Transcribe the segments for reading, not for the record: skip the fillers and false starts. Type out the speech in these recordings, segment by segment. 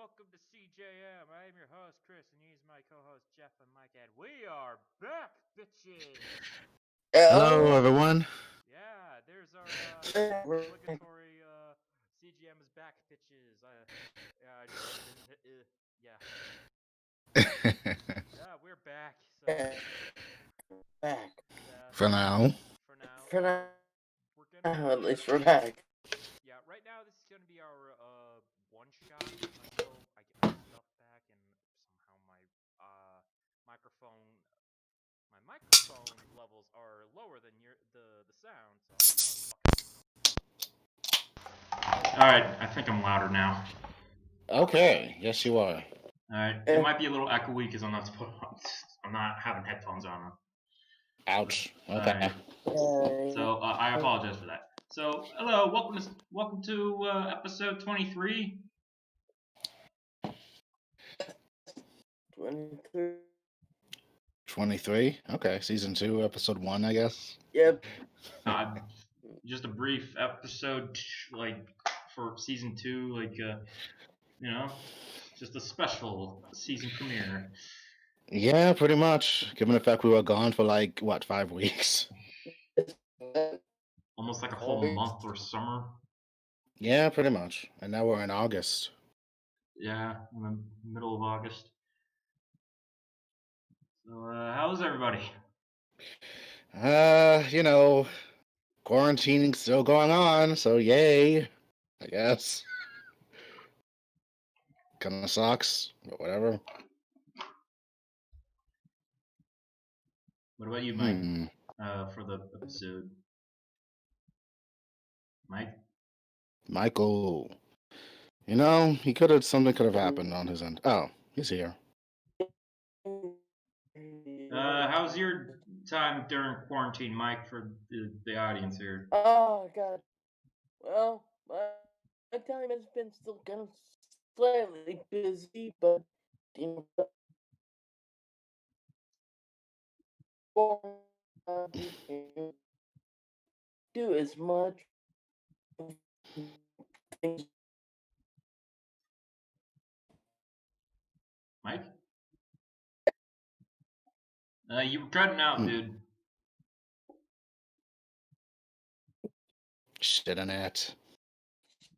welcome to CJM. I am your host, Chris, and he's my co-host, Jeff and Mike, and we are back, bitches! Hello, everyone. Yeah, there's our obligatory CGM is back, bitches. Yeah. Yeah, we're back. So, Back. yeah, For now. for now. For now. We're gonna. At least we're back. Yeah, right now this is gonna be our one shot until I get my stuff back and somehow microphone my microphone levels are lower than the sound. So all right, I think I'm louder now. Okay. Yes, you are. All right, it might be a little echoey because I'm not having headphones on. Ouch. Okay. Right. So I apologize for that. So hello, welcome to episode 23. 23. Okay. Season 2, episode 1, I guess. Yep. Just a brief episode, like for season 2, like just a special season premiere. Yeah, pretty much. Given the fact we were gone for 5 weeks. Almost like a whole month or summer. Yeah, pretty much. And now we're in August. Yeah, in the middle of August. So, how's everybody? Quarantining still going on, so yay, I guess. Kinda sucks, but whatever. What about you, Mike? For the episode, Mike? Michael. Something could have happened on his end. Oh, he's here. How's your time during quarantine, Mike, for the audience here? Oh, God. Well, my time has been still kind of slightly busy, but do as much things. Mike? You were cutting out, dude. Shit-internet.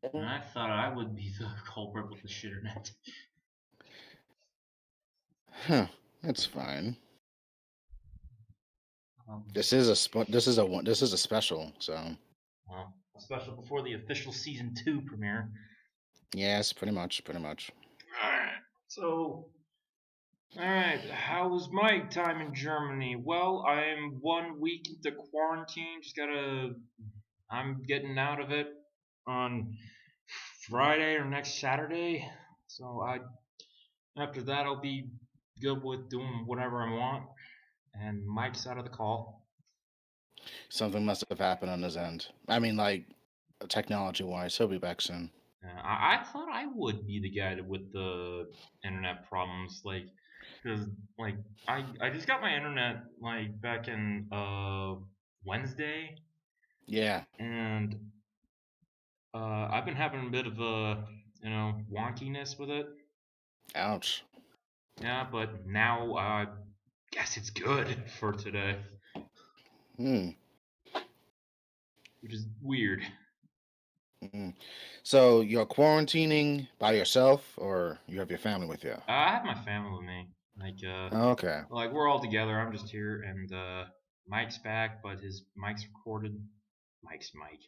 I thought I would be the culprit with the shit-internet. Huh? That's fine. This is a special, so. A special before the official season 2 premiere. Yes, pretty much. Alright, so. Alright, how was my time in Germany? Well, I'm 1 week into quarantine. I'm getting out of it on Friday or next Saturday. So after that, I'll be good with doing whatever I want. And Mike's out of the call. Something must have happened on his end. I mean, technology-wise, he'll be back soon. I thought I would be the guy with the internet problems, because I just got my internet back in Wednesday. Yeah. And I've been having a bit of a wonkiness with it. Ouch. Yeah, but now I guess it's good for today. Which is weird. So you're quarantining by yourself, or you have your family with you? I have my family with me. Okay. We're all together. I'm just here, and Mike's back, but his mic's recorded. Mike's Mike.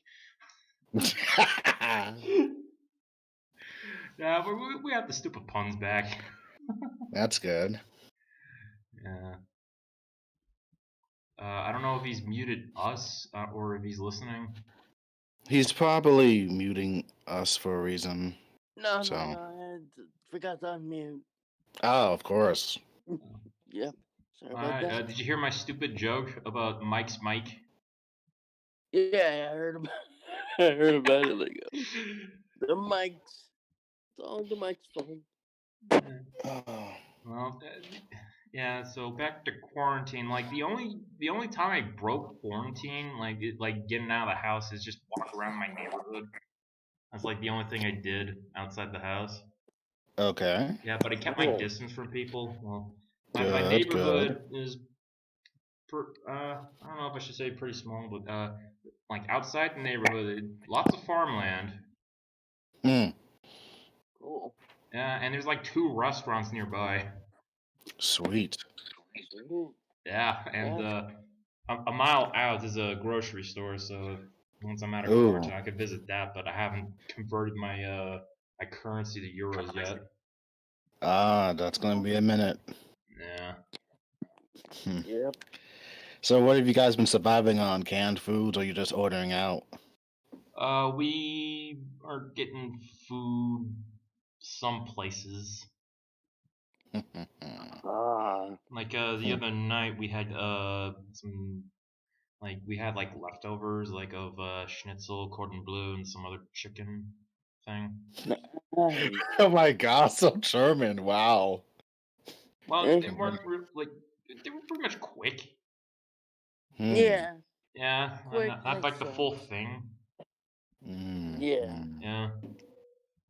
Yeah, we have the stupid puns back. That's good. Yeah. I don't know if he's muted us or if he's listening. He's probably muting us for a reason. No, I forgot to unmute. Oh, of course. Yep. Sorry about that. Did you hear my stupid joke about Mike's Mike? Yeah, I heard about it. The mics. It's all the mic's fault. Well, yeah. So back to quarantine. The only time I broke quarantine, getting out of the house, is just walk around my neighborhood. That's the only thing I did outside the house. Okay. Yeah, but I kept my Cool. distance from people. Well, my Good. neighborhood is, I don't know if I should say pretty small, but like outside the neighborhood, lots of farmland. Hmm. Cool. Yeah, and there's like 2 restaurants nearby. Sweet. Sweet. Yeah, and Yeah. a mile out is a grocery store, so once I'm out of Ooh. quarantine, I could visit that. But I haven't converted my currency to euros yet. That's gonna be a minute. Yeah. Yep. So, what have you guys been surviving on? Canned foods, or you just ordering out? We are getting food some places. Ah. Like the other night we had some we had like leftovers like of schnitzel, cordon bleu, and some other chicken thing. Nice. Oh my god, so German! Wow. Well, they Eh, weren't they were pretty much quick. Yeah. Yeah, Quick not like makes the full sense. thing. Yeah. Yeah.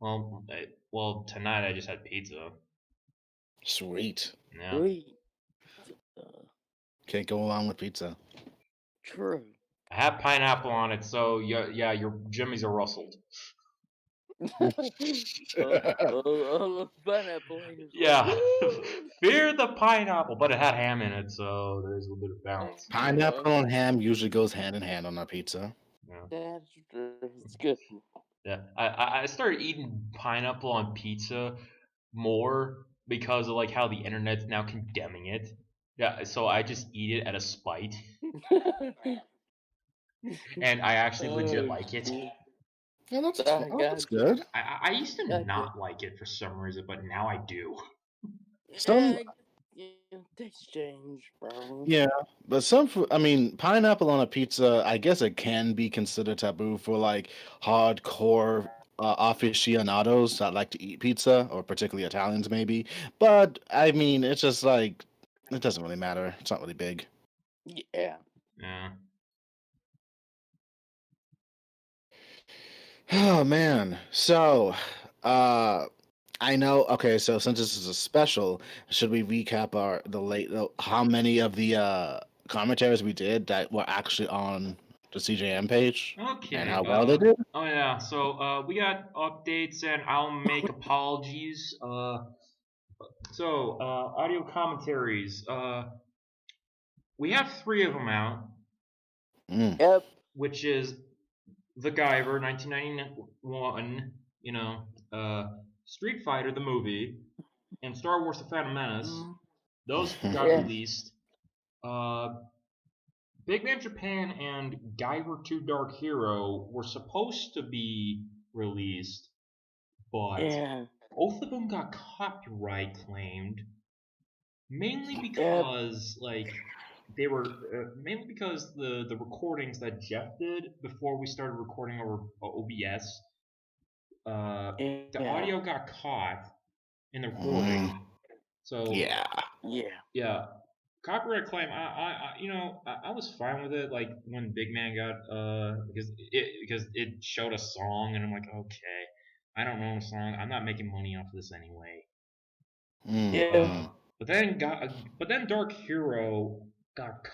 Well, tonight I just had pizza. Sweet. Yeah. Sweet. Can't go along with pizza. True. I had pineapple on it, so yeah, your jimmies are rustled. Pineapple is like, Yeah. woo! Fear the pineapple, but it had ham in it, so there's a little bit of balance. Pineapple and ham usually goes hand in hand on a pizza. Yeah. That's true. It's good. Yeah. I started eating pineapple on pizza more because of like how the internet's now condemning it. Yeah, so I just eat it out of spite, and I actually legit like it. Yeah, that's I that's got you. good. I used to Okay. not like it for some reason, but now I do. Some Taste change, bro. Yeah, but some food, I mean, pineapple on a pizza, I guess it can be considered taboo for like hardcore aficionados that like to eat pizza, or particularly Italians maybe. But I mean, it's just like it doesn't really matter. It's not really big. Yeah. Yeah. Oh man. So, I know. Okay, so since this is a special, should we recap how many of the commentaries we did that were actually on the CJM page and Okay. how well they did? Oh yeah. So we got updates, and I'll make apologies. So audio commentaries. We have 3 of them out, Mm. Yep. which is The Guyver, 1991. You know, Street Fighter, the movie, and Star Wars: The Phantom Menace. Those got Yeah. released. Uh, Big Man Japan and Guyver 2 Dark Hero were supposed to be released, but Yeah. both of them got copyright claimed, mainly Yep. because they were mainly because the recordings that Jeff did before we started recording over OBS, the Yeah. audio got caught in the Mm. recording. So Yeah. yeah, copyright claim. I was fine with it. Like when Big Man got because it showed a song, and I'm like, okay, I don't know the song. I'm not making money off of this anyway. Yeah. But then Dark Hero got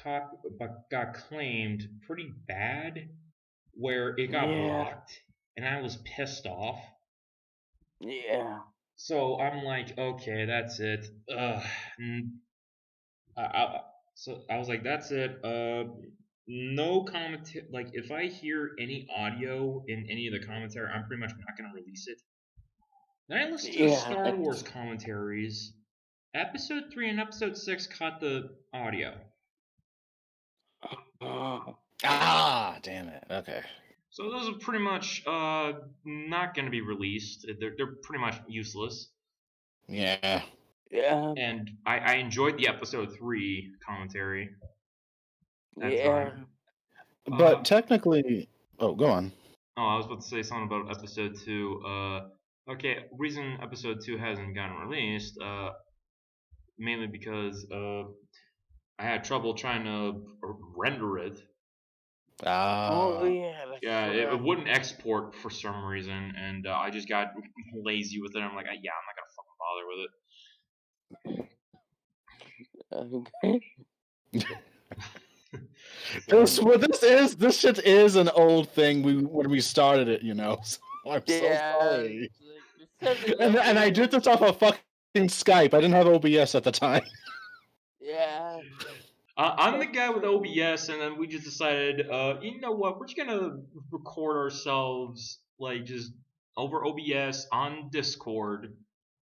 claimed pretty bad, where it got Yeah. blocked, and I was pissed off. Yeah. So I'm like, okay, that's it. So I was like, that's it. No commentary. Like, if I hear any audio in any of the commentary, I'm pretty much not gonna release it. Then I listened to the Star Wars commentaries. Episode 3 and Episode 6 caught the audio. Damn it. Okay. So those are pretty much not going to be released. They're pretty much useless. Yeah. Yeah. And I enjoyed the Episode 3 commentary. That Yeah. time. But technically, oh, go on. Oh, I was about to say something about Episode 2. Okay, reason Episode 2 hasn't gotten released, mainly because I had trouble trying to render it. Oh yeah. That's Yeah, right. it wouldn't export for some reason, and I just got lazy with it. I'm like, yeah, I'm not gonna fucking bother with Okay. it. This shit is an old thing when we started it, So I'm so Yeah, sorry. it's like, there's something And that I did this off of fucking Skype. I didn't have OBS at the time. Yeah. I'm the That's guy with true. OBS, and then we just decided, you know what? We're just gonna record ourselves like just over OBS on Discord.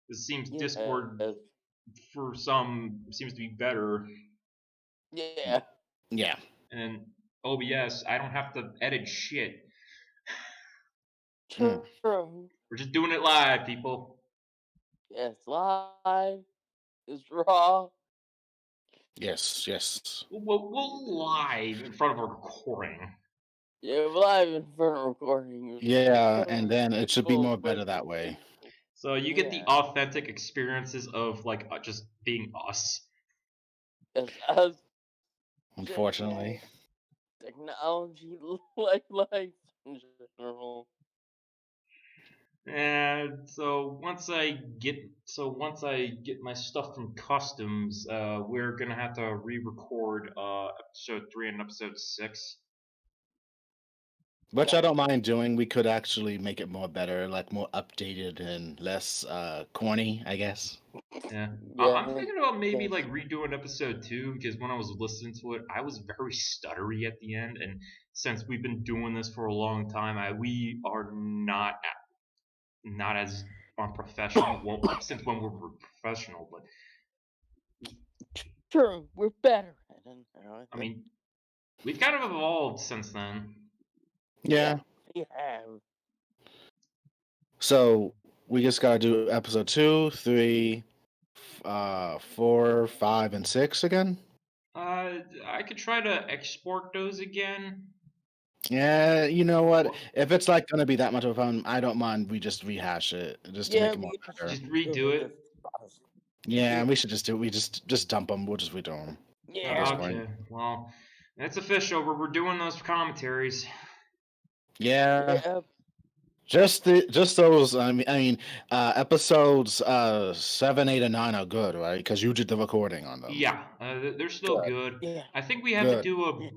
It seems Discord Yes. for some seems to be better, Yeah. Yeah. and OBS I don't have to edit shit. True. We're just doing it live, people. Yes, live. It's raw. Yes. We'll live in front of a recording. Yeah, live in front of recording. Yeah, and then it should be Cool, more but- better that way. So you get the Yeah. authentic experiences of like just being us. Yes, us Unfortunately. technology, life in general. And so once I get my stuff from customs, we're gonna have to re-record episode 3 and episode 6. Which I don't mind doing. We could actually make it more better, like more updated and less corny, I guess. Yeah. Yeah, I'm thinking about maybe yes. like redoing episode 2 because when I was listening to it, I was very stuttery at the end, and since we've been doing this for a long time, we are not as unprofessional. Well, since when we're professional, but True, we're better at it. I mean, we've kind of evolved since then. Yeah. We have. So we just gotta do episode 2, 3, 4, 5, and 6 again. I could try to export those again. Yeah, you know what? If it's like gonna be that much of fun, I don't mind. We just rehash it just to Yeah, make it more we better. Just redo it. Yeah, we should just do. We just dump them. We'll just redo them. Yeah. Okay. Well, it's official. We're doing those commentaries. Yeah. Yeah. Just those. I mean, episodes 7, 8, and 9 are good, right? Because you did the recording on them. Yeah, they're still good. Yeah. I think we have to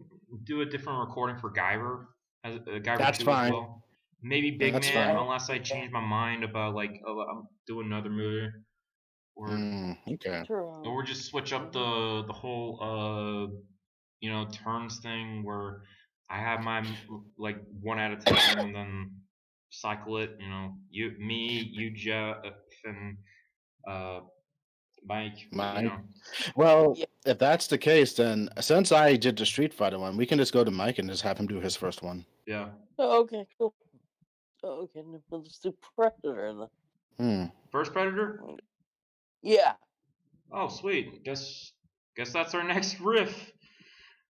do a different recording for Guyver, as Guyver That's 2 fine. as well. Maybe Yeah, Big that's Man, fine. unless I change my mind about like I'm doing another movie, or Okay. True. or just switch up the whole turns thing where I have my like one at a time and then cycle it. You, Jeff, and Mike. Mike. Well, Yeah. if that's the case, then since I did the Street Fighter one, we can just go to Mike and just have him do his first one. Yeah. Oh, okay, cool. Oh, okay, let's do Predator then. First Predator? Yeah. Oh, sweet. Guess that's our next riff.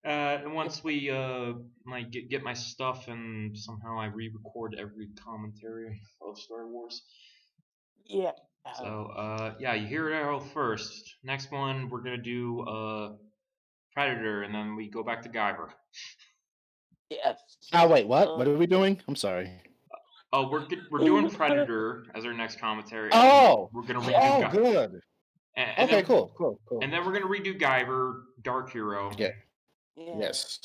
And once we like get my stuff and somehow I re-record every commentary of Star Wars. Yeah. So yeah, you hear it all first. Next one we're gonna do Predator, and then we go back to Guyver. Yes. Oh wait, what? What are we doing? I'm sorry. Oh, we're doing Predator as our next commentary. Oh, we're gonna redo. Good. And okay, then, cool. And then we're gonna redo Guyver, Dark Hero. Yeah. Yes.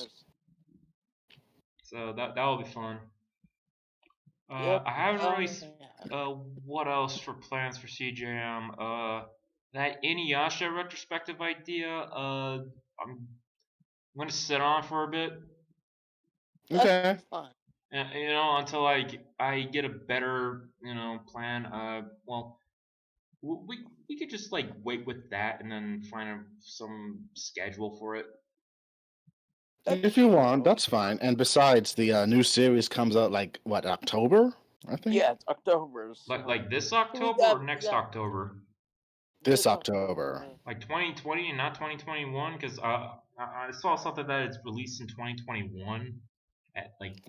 So that'll be fun. Yep. I haven't really. What else for plans for CJM? That Inuyasha retrospective idea. I'm gonna sit on for a bit. Okay. That's fine. And, until I get a better plan. Well, we could just like wait with that and then find some schedule for it. If you want, that's fine. And besides, the new series comes out like what, October? I think. Yeah, it's October. So. Like this October or next October? This October. Like 2020 and not 2021, because I saw something that it's released in 2021.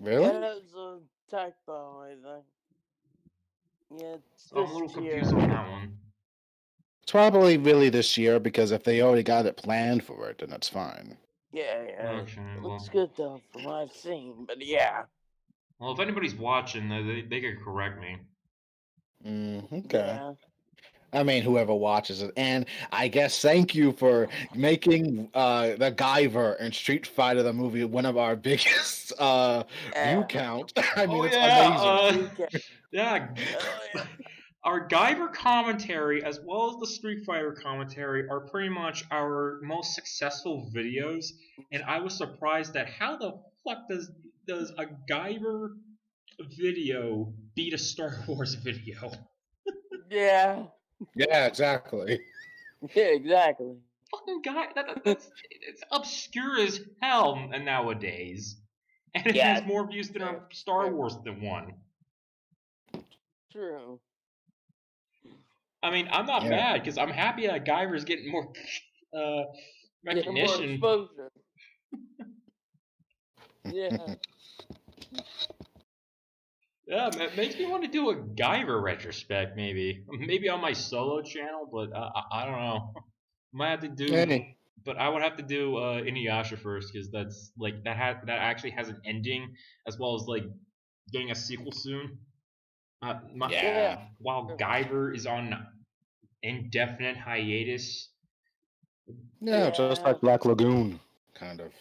Really? Yeah, it's a typo, I think. Yeah, so I'm a little confused on that one. It's probably really this year because if they already got it planned for it, then that's fine. Yeah. Okay, It looks good though, from what I've seen. But yeah. Well, if anybody's watching, they could correct me. Okay. Yeah. I mean, whoever watches it, and I guess thank you for making the Guyver and Street Fighter the movie one of our biggest view Yeah. count. I mean, Oh it's yeah, amazing. You can. yeah. Oh yeah. Our Guyver commentary, as well as the Street Fighter commentary, are pretty much our most successful videos. And I was surprised at how the fuck does a Guyver video beat a Star Wars video? Yeah. Yeah, exactly. Yeah. Exactly. Fucking guy, that's it's obscure as hell nowadays, and it Yeah. has more views than a Star Very Wars than one. true. I mean, I'm not Yeah. mad because I'm happy that Guyver's getting more Yeah. More recognition. exposure. Yeah. Yeah, it makes me want to do a Guyver retrospect, maybe on my solo channel, but I don't know. Might have to do, Hey. but I would have to do Inuyasha first because that's like that actually has an ending as well as like getting a sequel soon. Yeah. While Guyver is on indefinite hiatus. Yeah, just like Black Lagoon, kind of.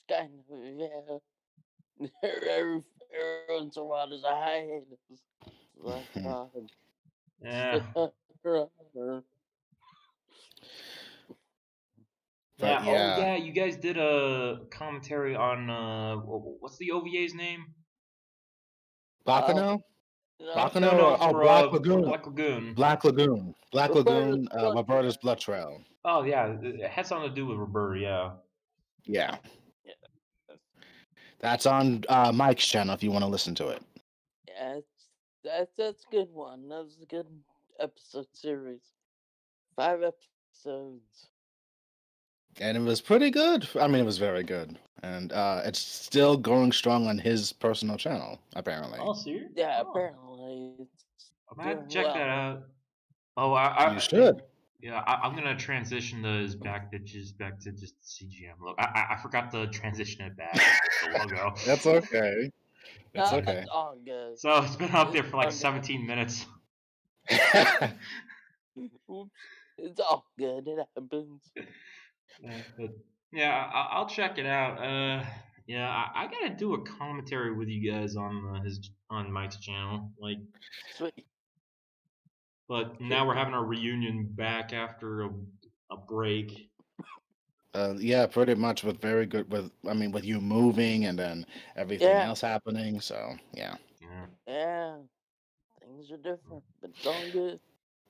Kind of. Yeah. Everyone's around is a hiatus. Like, Yeah. But Yeah. Oh yeah, yeah. You guys did a commentary on what's the OVA's name? Bakano, No. Bakano, No, or for Black Lagoon, Black Lagoon. Black Lagoon, Black Roberta's Lagoon, Blood Roberta's Blood Trail. Trail. Oh yeah, it had something to do with Roberta. Yeah. Yeah, Yeah. that's on Mike's channel if you want to listen to it. Yeah, that's a good one. That was a good episode series. 5 episodes. And it was pretty good. I mean, it was very good, and it's still going strong on his personal channel, apparently. Oh, serious? Yeah, Oh. apparently it's I'm gonna have doing to check that well. out. Oh, You should. Yeah, I'm gonna transition those back to just CGM. Look, I forgot to transition it back. The logo. That's okay. It's okay. It's all good. So it's been up there It's for like all good. 17 minutes. Oops. It's all good. It happens. But yeah, I'll check it out. Yeah, I gotta do a commentary with you guys on on Mike's channel. Like, Sweet. but now we're having a reunion back after a break. Yeah, pretty much with very good with you moving and then everything Yeah. else happening. So yeah. Yeah. Things are different, but it's all good.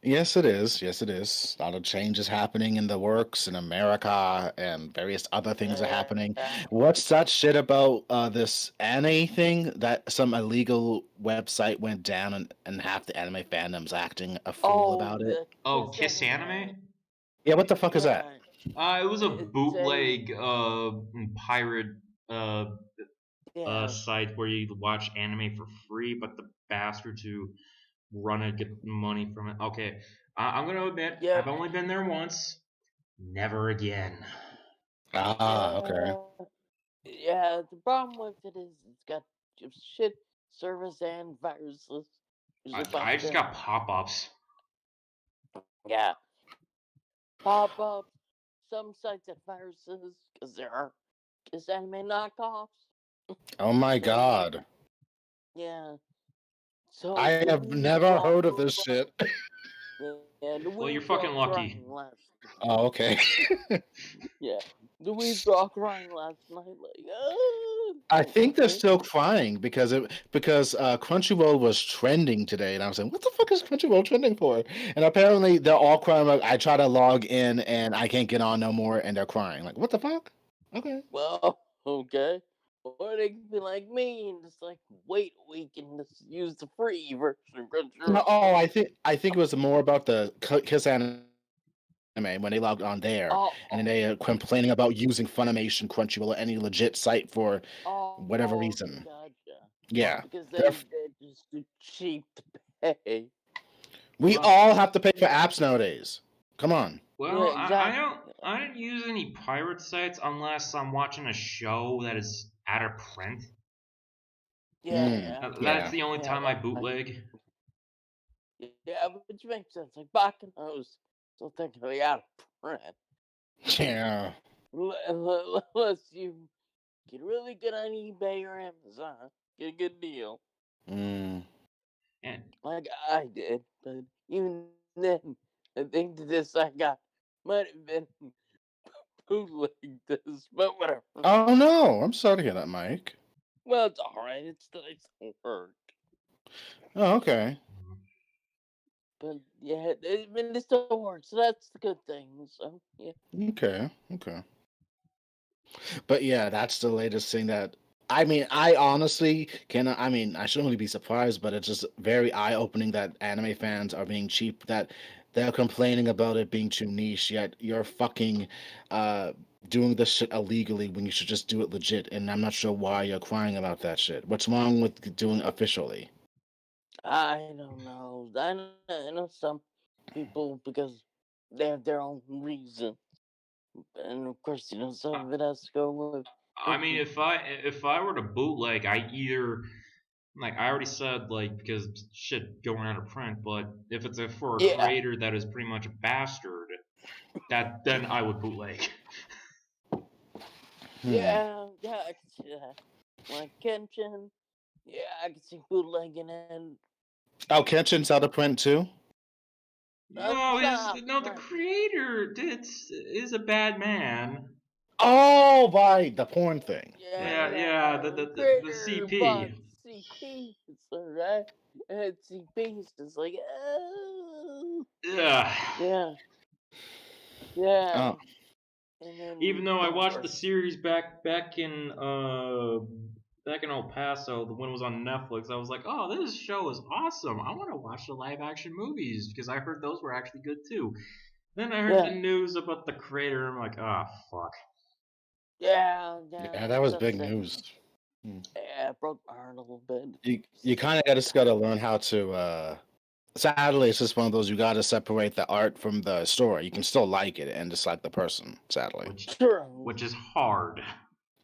Yes, it is. Yes, it is. A lot of changes happening in the works in America, and various other things are happening. Yeah. What's that shit about this anime thing that some illegal website went down and half the anime fandom's acting a fool about it? Oh, Kiss Anime? Yeah, what the fuck is that? It was a It's bootleg pirate Yeah. site where you watch anime for free, but the bastards who run it get money from it. Okay, I'm gonna admit Yep. I've only been there once. Never again. Okay. Yeah, the problem with it is it's got shit service and viruses. I just got pop-ups. Yeah. Pop-ups. Some sites have viruses because there are Kiss Anime knockoffs. Oh my god. Yeah. So I have never heard of this shit. Yeah, the Well, you're weeds were fucking all lucky. crying last. Oh, okay. Yeah, the weeds were all crying last night. Like, I think they're still crying because Crunchyroll was trending today, and I was like, "What the fuck is Crunchyroll trending for?" And apparently, they're all crying. Like, I try to log in, and I can't get on no more, and they're crying. Like, what the fuck? Okay. Well, okay. Or they could be like me and just like wait a week and just use the free version of Crunchyroll. No, oh, I think it was more about the Kiss Anime when they logged on there, and then they are complaining about using Funimation, Crunchyroll, or any legit site for whatever reason. Gotcha. Yeah. Because they're just too cheap to pay. We all have to pay for apps nowadays. Come on. Well, Yeah, exactly. I don't use any pirate sites unless I'm watching a show that is out of print. Yeah, That's the only time I bootleg. Yeah, which makes sense. Like Baccano's still technically out of print. Yeah. Unless you get really good on eBay or Amazon, get a good deal. Mm. And Like I did, but even then, I think this I got might have been bootleg this, but whatever. Oh no! I'm sorry to hear that, Mike. Well, it's alright. It still work. Oh, okay. But yeah, it still works. So that's the good thing. So yeah. Okay. Okay. But yeah, that's the latest thing that. I mean, I honestly cannot. I mean, I shouldn't really be surprised, but it's just very eye-opening that anime fans are being cheap. That they're complaining about it being too niche. Yet you're fucking uh, doing this shit illegally when you should just do it legit. And I'm not sure why you're crying about that shit. What's wrong with doing officially? I don't know. I know some people because they have their own reason, and of course, some of it has to go with. I mean, if I were to bootleg, I either like I already said like because shit going out of print, but if it's for a Yeah, creator that is pretty much a bastard, that then I would bootleg. Hmm. yeah, I can see that. Like Kenshin, yeah, I can see bootlegging and Oh, Kenshin's out of print too. No, it's not the print. creator is a bad man. Oh, by the porn thing. Yeah, Yeah, Right. yeah, the the creator CP. bought CP, it's alright, and CP's just like, oh, Yeah. yeah, yeah, Oh, and then Even though I of watched the course, series back in El Paso, the one was on Netflix. I was like, oh, this show is awesome. I want to watch the live action movies because I heard those were actually good too. Then I heard the yeah, news about the creator. I'm like, ah, fuck. yeah, yeah, that that's was big upsetting. news. Hmm. Yeah, it broke my heart a little bit. You kind of just got to learn how to. Sadly, it's just one of those you got to separate the art from the story. You can still like it and dislike the person. Sadly, Which True, which is hard.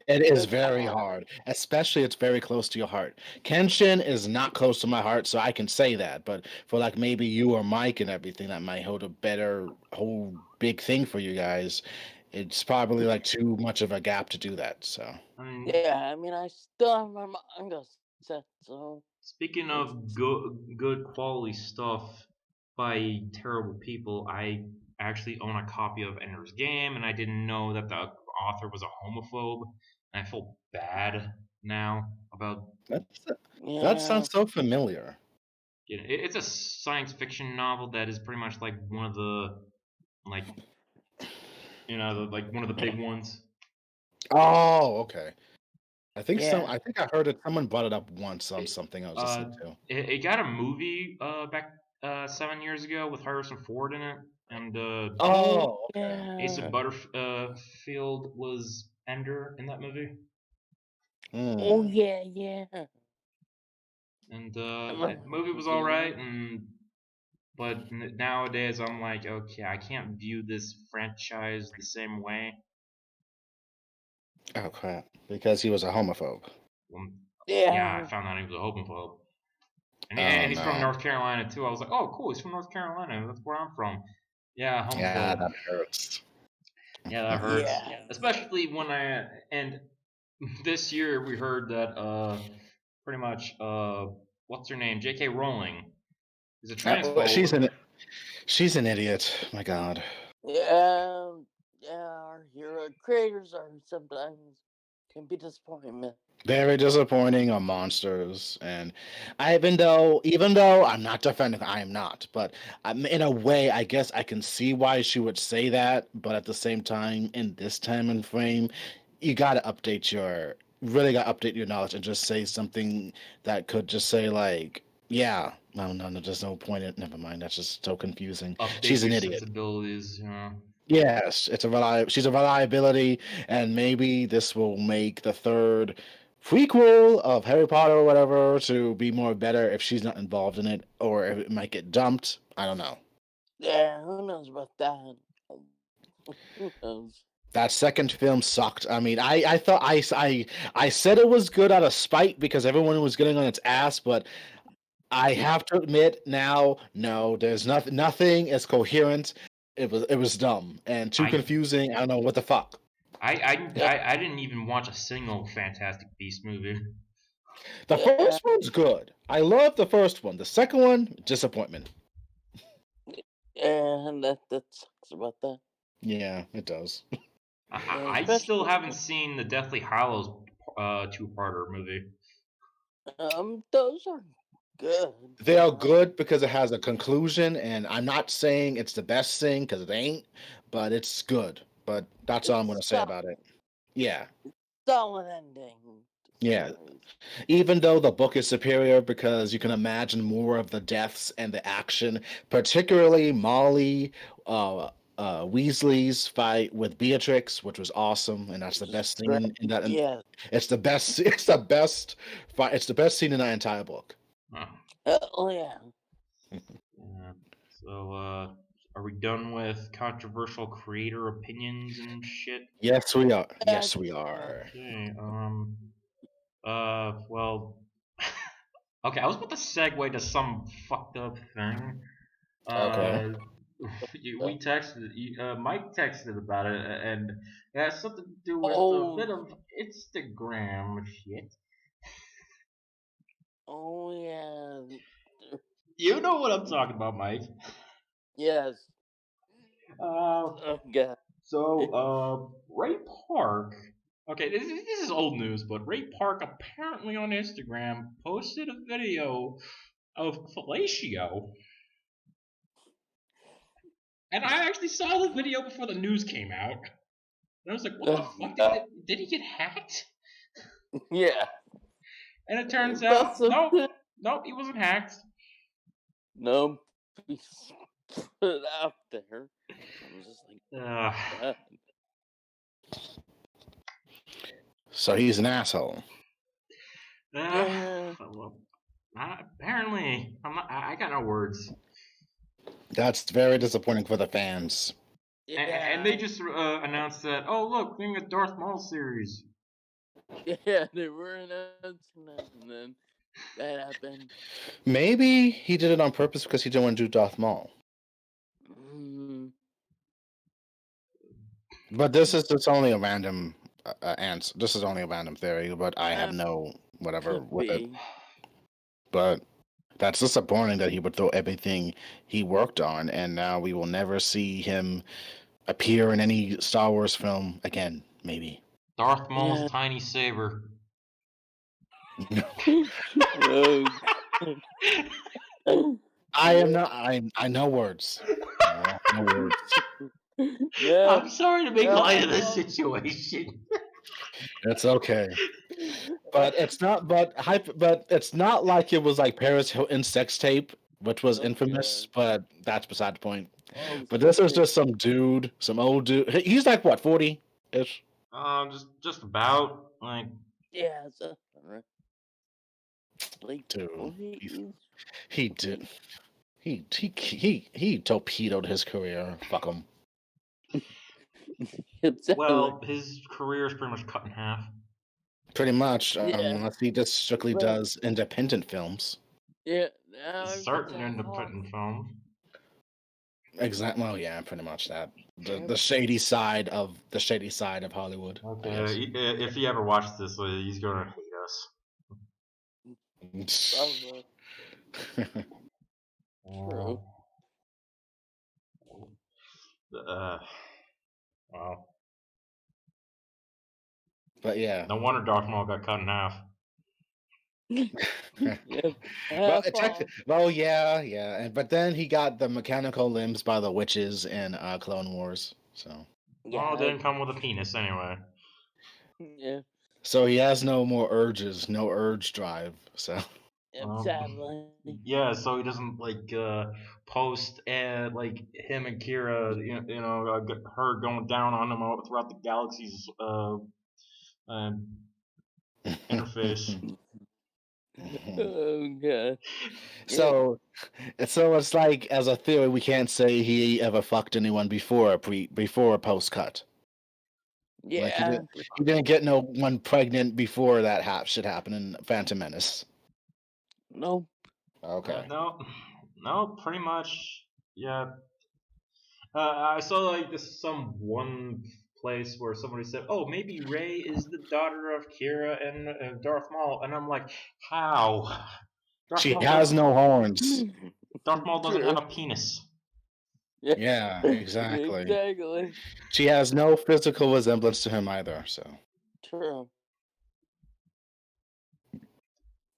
it is it's very hard. hard. Especially, it's very close to your heart. Kenshin is not close to my heart, so I can say that. But for like maybe you or Mike and everything, that might hold a better whole big thing for you guys. It's probably like too much of a gap to do that. So. I mean, Yeah, I mean, I still have my manga set, so speaking it's of good quality stuff by terrible people, I actually own a copy of Ender's Game, and I didn't know that the author was a homophobe, and I feel bad now about. That's that yeah, sounds so familiar. It's a science fiction novel that is pretty much like one of the like like one of the big ones. Oh, okay. yeah. I think I heard it. Someone brought it up once on It, something I was listening to. it got a movie back 7 years ago with Harrison Ford in it, and Oh Oh, okay. Asa yeah. Butterfield was Ender in that movie, Oh Hmm. yeah. and I the remember movie was all seeing right. that. And but nowadays I'm like, okay, I can't view this franchise the same way. Oh crap! Because he was a homophobe. Um, yeah, I Yeah. found out he was a homophobe, Oh and he's from no. North Carolina too. I was like, oh, cool, he's from North Carolina. That's where I'm from. Yeah, Yeah, homophobe. that hurts. Yeah, that hurts. Yeah. Especially when and this year we heard that pretty much what's her name? J.K. Rowling is a transphobe. She's an idiot. My God. Yeah. Yeah. Our hero creators are sometimes can be disappointment. Very disappointing on monsters, and even though I'm not defending, I am not. But in a way, I guess I can see why she would say that. But at the same time, in this time and frame, you got to really got to update your knowledge and just say something that could just say like, yeah, no, there's no point. Never mind. That's just so confusing. Update She's your an idiot. sensibilities. You know. Yes, she's a reliability, and maybe this will make the third prequel of Harry Potter or whatever to be more better if she's not involved in it, or if it might get dumped. I don't know. Yeah. Who knows about that? Who knows? That second film sucked. I mean, I thought I said it was good out of spite because everyone was getting on its ass, but I have to admit now, no, there's nothing. Nothing is coherent. It was dumb and too I confusing. I don't know what the fuck. I didn't even watch a single Fantastic Beast movie. The Yeah, first one's good. I love the first one. The second one, disappointment. and that sucks about that. Yeah, it does. Yeah, I still especially haven't seen the Deathly Hallows two-parter movie. those are good. They are good because it has a conclusion, and I'm not saying it's the best thing because it ain't, but it's good. But that's all I'm going to It's say about it. Yeah, solid ending. yeah. Even though the book is superior because you can imagine more of the deaths and the action, particularly Molly Weasley's fight with Beatrix, which was awesome, and that's the best scene in that. And Yeah. it's the best. It's the best fight. It's the best scene in that entire book. Huh. Oh yeah. Yeah. So, are we done with controversial creator opinions and shit? Yes, we are. Yeah, I Yes, we guess so. are. Okay. Well. Okay, I was about to segue to some fucked up thing. Okay. We texted. Mike texted about it, and it has something to do with a bit Oh, of Instagram shit. oh yeah. You know what I'm talking about, Mike. Yes. Uh, Oh god. Ray Park. Okay, this is old news, but Ray Park apparently on Instagram posted a video of fellatio, and I actually saw the video before the news came out. And I was like, "What the fuck? Did he get hacked?" Yeah. And it turns That's out, a nope, he wasn't hacked. no. He's put it out there. I'm just like, Uh, So he's an asshole. yeah. well, apparently, I got no words. That's very disappointing for the fans. And they just announced that, oh look, doing a Darth Maul series. Yeah, they were announcing that, and then that happened. Maybe he did it on purpose because he didn't want to do Darth Maul. Mm, But this is just only a random answer. This is only a random theory, but I have Uh, no whatever could with it. be. But that's disappointing that he would throw everything he worked on, and now we will never see him appear in any Star Wars film again. Maybe. Darth Maul's Yeah. tiny saber. Oh. I am not. I know words. No words. Yeah. I'm sorry to make Yeah. light of this situation. It's okay. But it's not. But it's not like it was like Paris Hilton's sex tape, which was infamous. But that's beside the point. Oh, But this is just some dude, some old dude. He's like what, 40-ish? Just about like yeah. So, late Dude, 40s. he did. He torpedoed his career. Fuck him. well, his career is pretty much cut in half. Pretty much. Yeah. Unless he just strictly Right. does independent films. Yeah. Now Certain independent films. Exactly. Well, yeah, pretty much that. The shady side of Hollywood. I Okay, if he ever watches this, he's gonna hate us. guess. Probably. True. Wow. But yeah. No wonder Darth Maul got cut in half. Well, yeah, but then he got the mechanical limbs by the witches in Clone Wars. So. Well, it didn't come with a penis anyway. Yeah. So he has no more urges, no urge drive. So. Sadly. Yeah, so he doesn't post and like him and Kira, her going down on him all throughout the galaxy's interface. Oh god. So it's like, as a theory, we can't say he ever fucked anyone before a post cut. Yeah. Like he didn't get no one pregnant before that shit happened in Phantom Menace. Nope. Okay. No, pretty much. Yeah. I saw like this some one place where somebody said, "Oh, maybe Rey is the daughter of Kira and Darth Maul," and I'm like, "How? Darth She Maul has doesn't. no horns. Darth Maul doesn't have True. a penis." Yeah. Yeah, exactly. Exactly. She has no physical resemblance to him either. So True.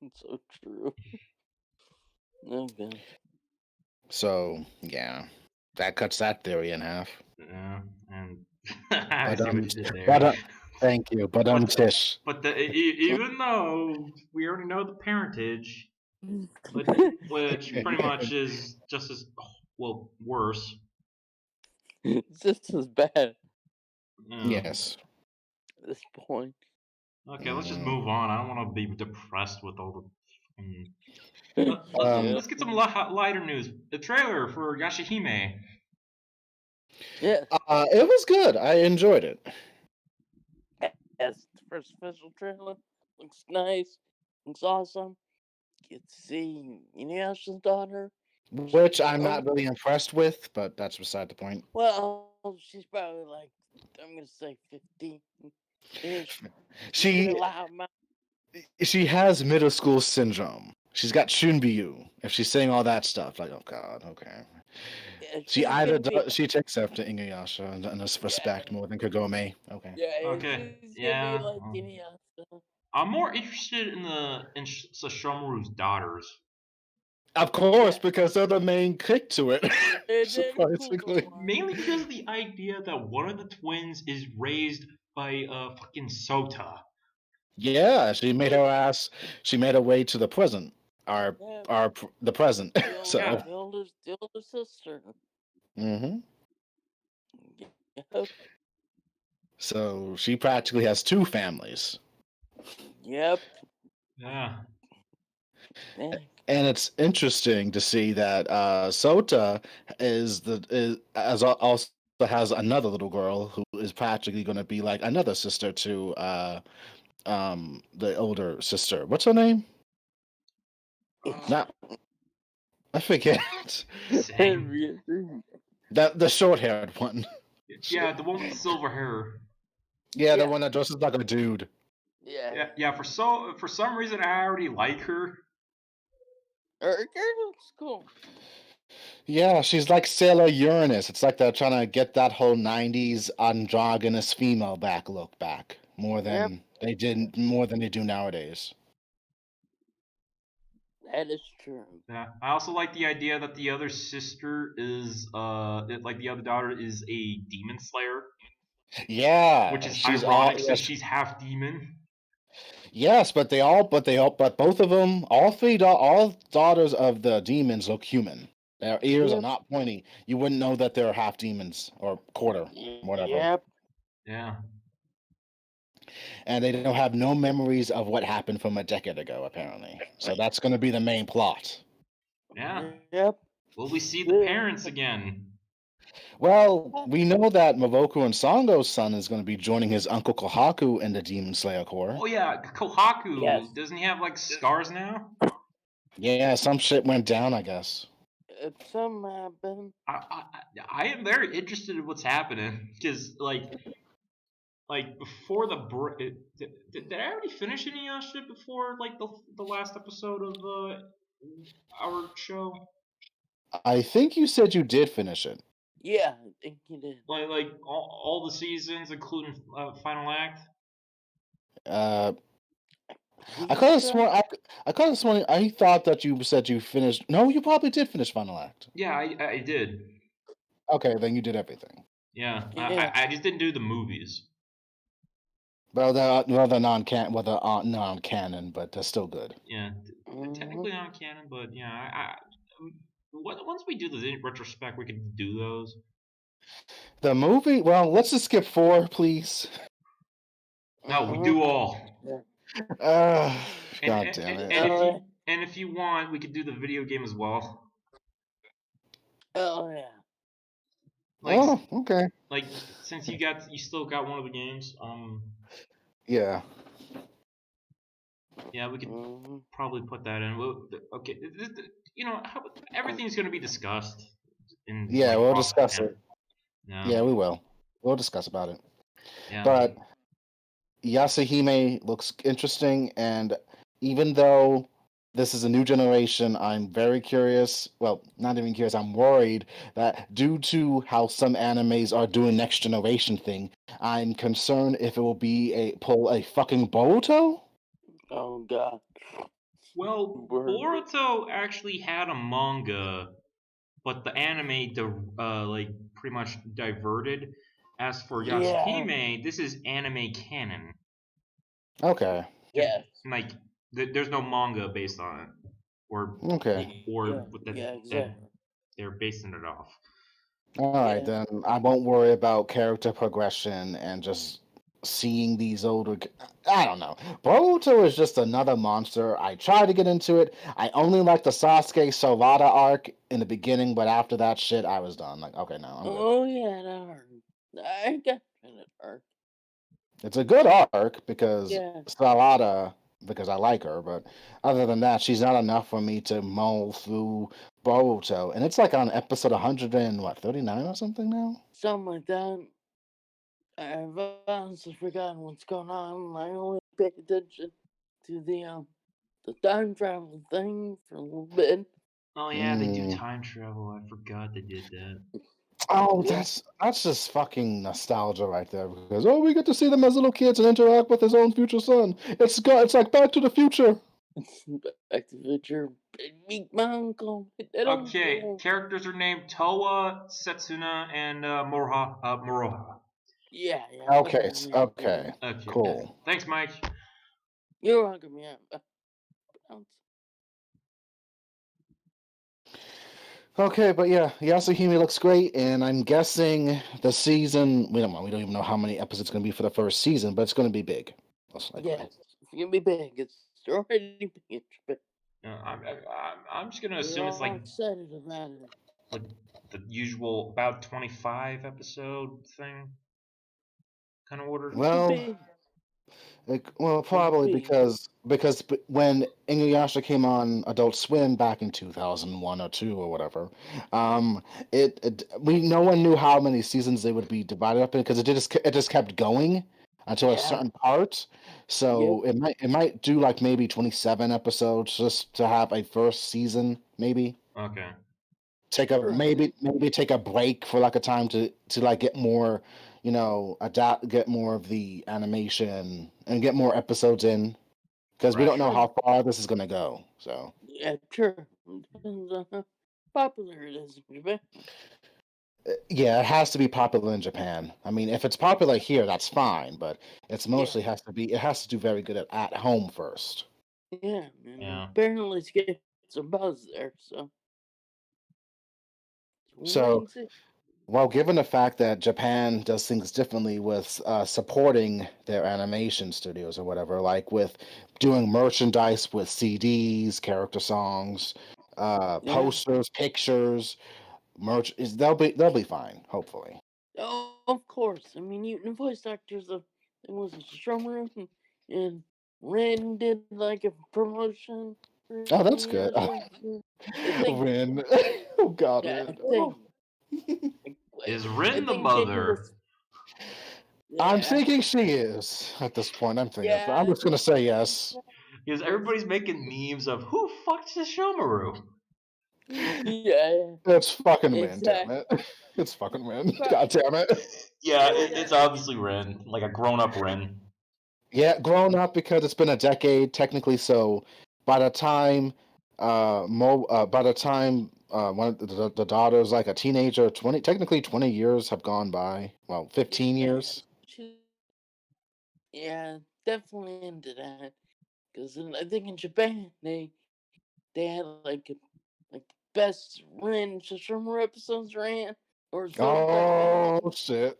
It's so true. Okay. So yeah, that cuts that theory in half. Yeah, and I But see what you did there. but thank you. But Tish. But even though we already know the parentage, which pretty much is just as well worse. It's just as bad Yeah. Yes. at this point. Okay, let's just move on. I don't want to be depressed with all the. Yeah. Let's get some lighter news. The trailer for Yashahime. Yes. It was good. I enjoyed it. Yes. The first official trailer looks nice. Looks awesome. Get to see Inuyasha's daughter. Which I'm not really impressed with, but that's beside the point. Well, she's probably like, I'm gonna say 50 ish. She has middle school syndrome. She's got Shunbyu. If she's saying all that stuff, like, oh god, okay. Yeah, She takes after Inuyasha and has respect more than Kagome. Okay. Yeah, Okay. she's Yeah. gonna be like Inuyasha. I'm more interested in Sashomaru's daughters. Of course, because they're the main kick to it. Surprisingly. Mainly because of the idea that one of the twins is raised by fucking Sota. Yeah, she made her ass. She made her way to the present. The present. So. The older sister. Mm-hmm. Yep. So she practically has two families. Yep. Yeah. And it's interesting to see that Sota also has another little girl who is practically going to be like another sister to the older sister. What's her name? Not I forget. That the short-haired one. Yeah, the one with the silver hair. Yeah, the one that dresses like a dude. Yeah. For some reason, I already like her. Her looks cool. Yeah, she's like Sailor Uranus. It's like they're trying to get that whole '90s androgynous female look back more than they do nowadays. That is true. Yeah, I also like the idea that the other sister is the other daughter is a demon slayer. Yeah, which is ironic since she's half demon. Yes, but both of them, all daughters of the demons look human. Their ears are not pointy. You wouldn't know that they're half demons or quarter, whatever. Yep. Yeah. And they don't have no memories of what happened from a decade ago, apparently. So that's going to be the main plot. Yeah. Yep. Will we see the parents again? Well, we know that Mavoku and Sango's son is going to be joining his uncle Kohaku in the Demon Slayer Corps. Oh yeah, Kohaku. Yes. Doesn't he have like scars now? Yeah, some shit went down, I guess. Some happened. I am very interested in what's happening because like before the break, did I already finish Inuyasha before like the last episode of our show? I think you said you did finish it. Yeah, I think you did. Like all the seasons, including final act. I could have sworn. I thought that you said you finished. No, you probably did finish final act. Yeah, I did. Okay, then you did everything. Yeah, I just didn't do the movies. Well, they're non-canon, but they're still good. Yeah, technically non-canon, but yeah, once we do the retrospect, we can do those. The movie. Well, let's just skip 4, please. No, we do all. God damn it! And if you want, we could do the video game as well. Oh yeah. Okay. Like since you still got one of the games. Yeah. Yeah, we could Mhm. probably put that in. Okay, everything's going to be discussed in Yeah, like we'll off discuss camera. it. Yeah, Yeah, we will. We'll discuss about it. yeah. But Yashahime looks interesting, and even though this is a new generation, I'm very curious. Well, not even curious. I'm worried that due to how some animes are doing next generation thing, I'm concerned if it will be a fucking Boruto. Oh god. Well, Word. Boruto actually had a manga, but the anime like pretty much diverted. As for Yeah. Yashahime, this is anime canon. Okay. Just Yes. like there's no manga based on it, or Okay. Yeah. that Yeah. that Exactly. they're basing it off. All right, Yeah. then I won't worry about character progression and just seeing these older. I don't know. Boruto is just another monster. I tried to get into it. I only liked the Sasuke Sawada arc in the beginning, but after that shit, I was done. Like, okay, no, I'm good. Oh yeah. That hurt. I got that hurt. It's a good arc because Yeah. Sawada, because I like her, but other than that, she's not enough for me to mull through Boruto. And it's like on episode 100 and what, 39 or something now? Something like that. I've honestly forgotten what's going on. I only pay attention to the time travel thing for a little bit. Oh yeah, they do Mm. time travel. I forgot they did that. Oh, Yeah. that's just fucking nostalgia right there. Because we get to see them as little kids and interact with his own future son. It's like Back to the Future. Back to the Future. Meet my uncle. That Okay, uncle. characters are named Toa, Setsuna, and Moroha. Yeah, yeah. Okay, Whatever. okay, Okay, Yeah. cool. thanks, Mike. You're welcome. Yeah. Bounce. Okay, but yeah, Yasuhime looks great, and I'm guessing the season. We don't even know how many episodes it's going to be for the first season, but it's going to be big, most likely. Yes. It's gonna be big. It's already big. But I'm just gonna we're assume it's all excited about it. like the usual about 25 episode thing kind of order. Could Well, be. Could probably be. because when Inuyasha came on Adult Swim back in 2001 or two or whatever, um, no one knew how many seasons they would be divided up in because it just kept going until a Yeah. certain part. Yep. So it might do like maybe 27 episodes just to have a first season, maybe Okay. True. maybe take a break for like a time to like get more, adapt, get more of the animation and get more episodes in because we Right. don't know True. how far this is gonna go. So Yeah. True. Depends on how popular it is in Japan. yeah, it has to be popular in Japan. I mean, if it's popular here, that's fine, but Yeah. it has to do very good at home first. Yeah. And Yeah. apparently it's getting some buzz there. So wait So and see. well, given the fact that Japan does things differently with supporting their animation studios or whatever, like with doing merchandise with CDs, character songs, Yeah. posters, pictures, they'll be fine, hopefully. Oh, of course. I mean, even the voice actors of it was a Stromer and Ren did like a promotion for Oh, that's good. Inuyasha. I think, Rin, oh God, yeah, I Rin. think, Oh. Is I Rin the think they did mother? this. I'm Yeah, thinking she is at this point. I'm thinking. I'm yeah, just gonna say yes. Because everybody's making memes of who fucked Shishomaru. yeah, It's fucking Rin, damn exactly. it. It's fucking Rin. But God damn it. Yeah, yeah, it's obviously Rin, like a grown-up Rin. Yeah, grown up because it's been a decade technically. So by the time, by the time one of the daughter's like a teenager, 20 years have gone by. Well, 15 yeah, years. she, yeah, definitely into that. Because I think in Japan they had like the best Ren Shishomaru episodes ran, or so back then. Oh shit.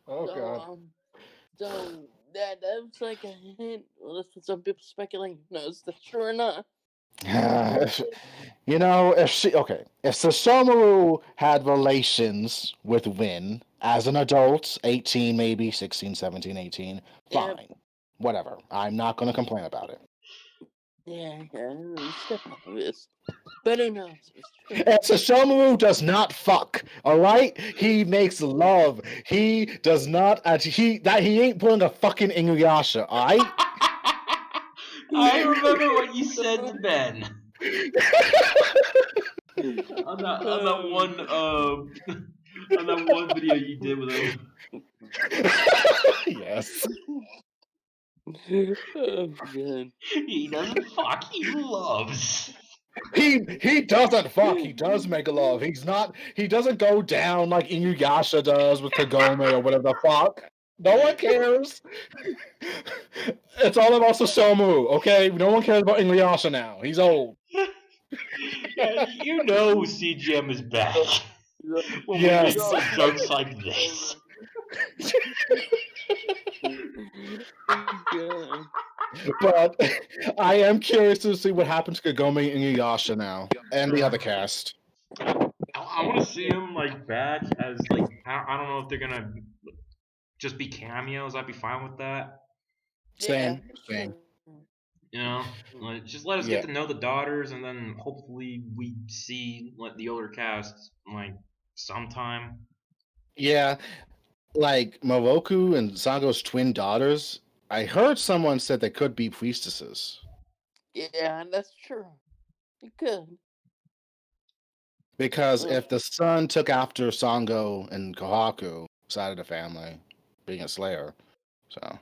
Oh So god. that was like a hint. Well, that's what some people speculate. No, is that true or not? If if Sashomaru had relations with Win as an adult, 18 maybe, 16, 17, 18, Yeah, fine. Whatever. I'm not going to complain about it. Yeah, it's definitely obvious. But who knows? It's true. And Sesshomaru does not fuck. All right, he makes love. He does not. He ain't pulling a fucking Inuyasha. All right. I remember what you said to Ben on that one on that one video you did with him. Yes. Oh god. He doesn't fuck, he loves. He doesn't fuck. He does make love. He's not. He doesn't go down like Inuyasha does with Kagome or whatever the fuck. No one cares. It's all about Susomu, okay? No one cares about Inuyasha now. He's old. Yeah, you know CJM is back when Yes. we make jokes like this. God. But I am curious to see what happens to Kagome and Inuyasha now, and the other cast. I want to see him like back as like I don't know if they're gonna just be cameos. I'd be fine with that. Same. Sure. You know, like, just let us Yeah. get to know the daughters, and then hopefully we see like the older cast like sometime. Yeah, like Moroku and Sango's twin daughters. I heard someone said they could be priestesses Yeah, that's true. It could. because if the son took after Sango and Kohaku side of the family, being a slayer, so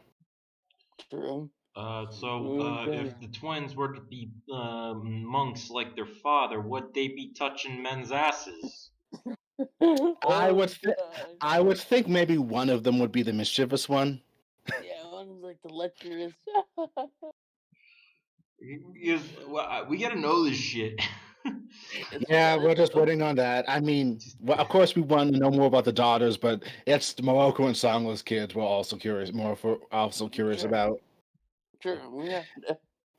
True. If the twins were to be monks like their father, would they be touching men's asses? I would God. I would think maybe one of them would be the mischievous one. Yeah, one's like the lecherous. Because we gotta know this shit. Yeah, we're just waiting on that. I mean, well, of course, we want to know more about the daughters, but it's the Morocco and Sango's kids. We're also curious, Sure. about. True. Yeah.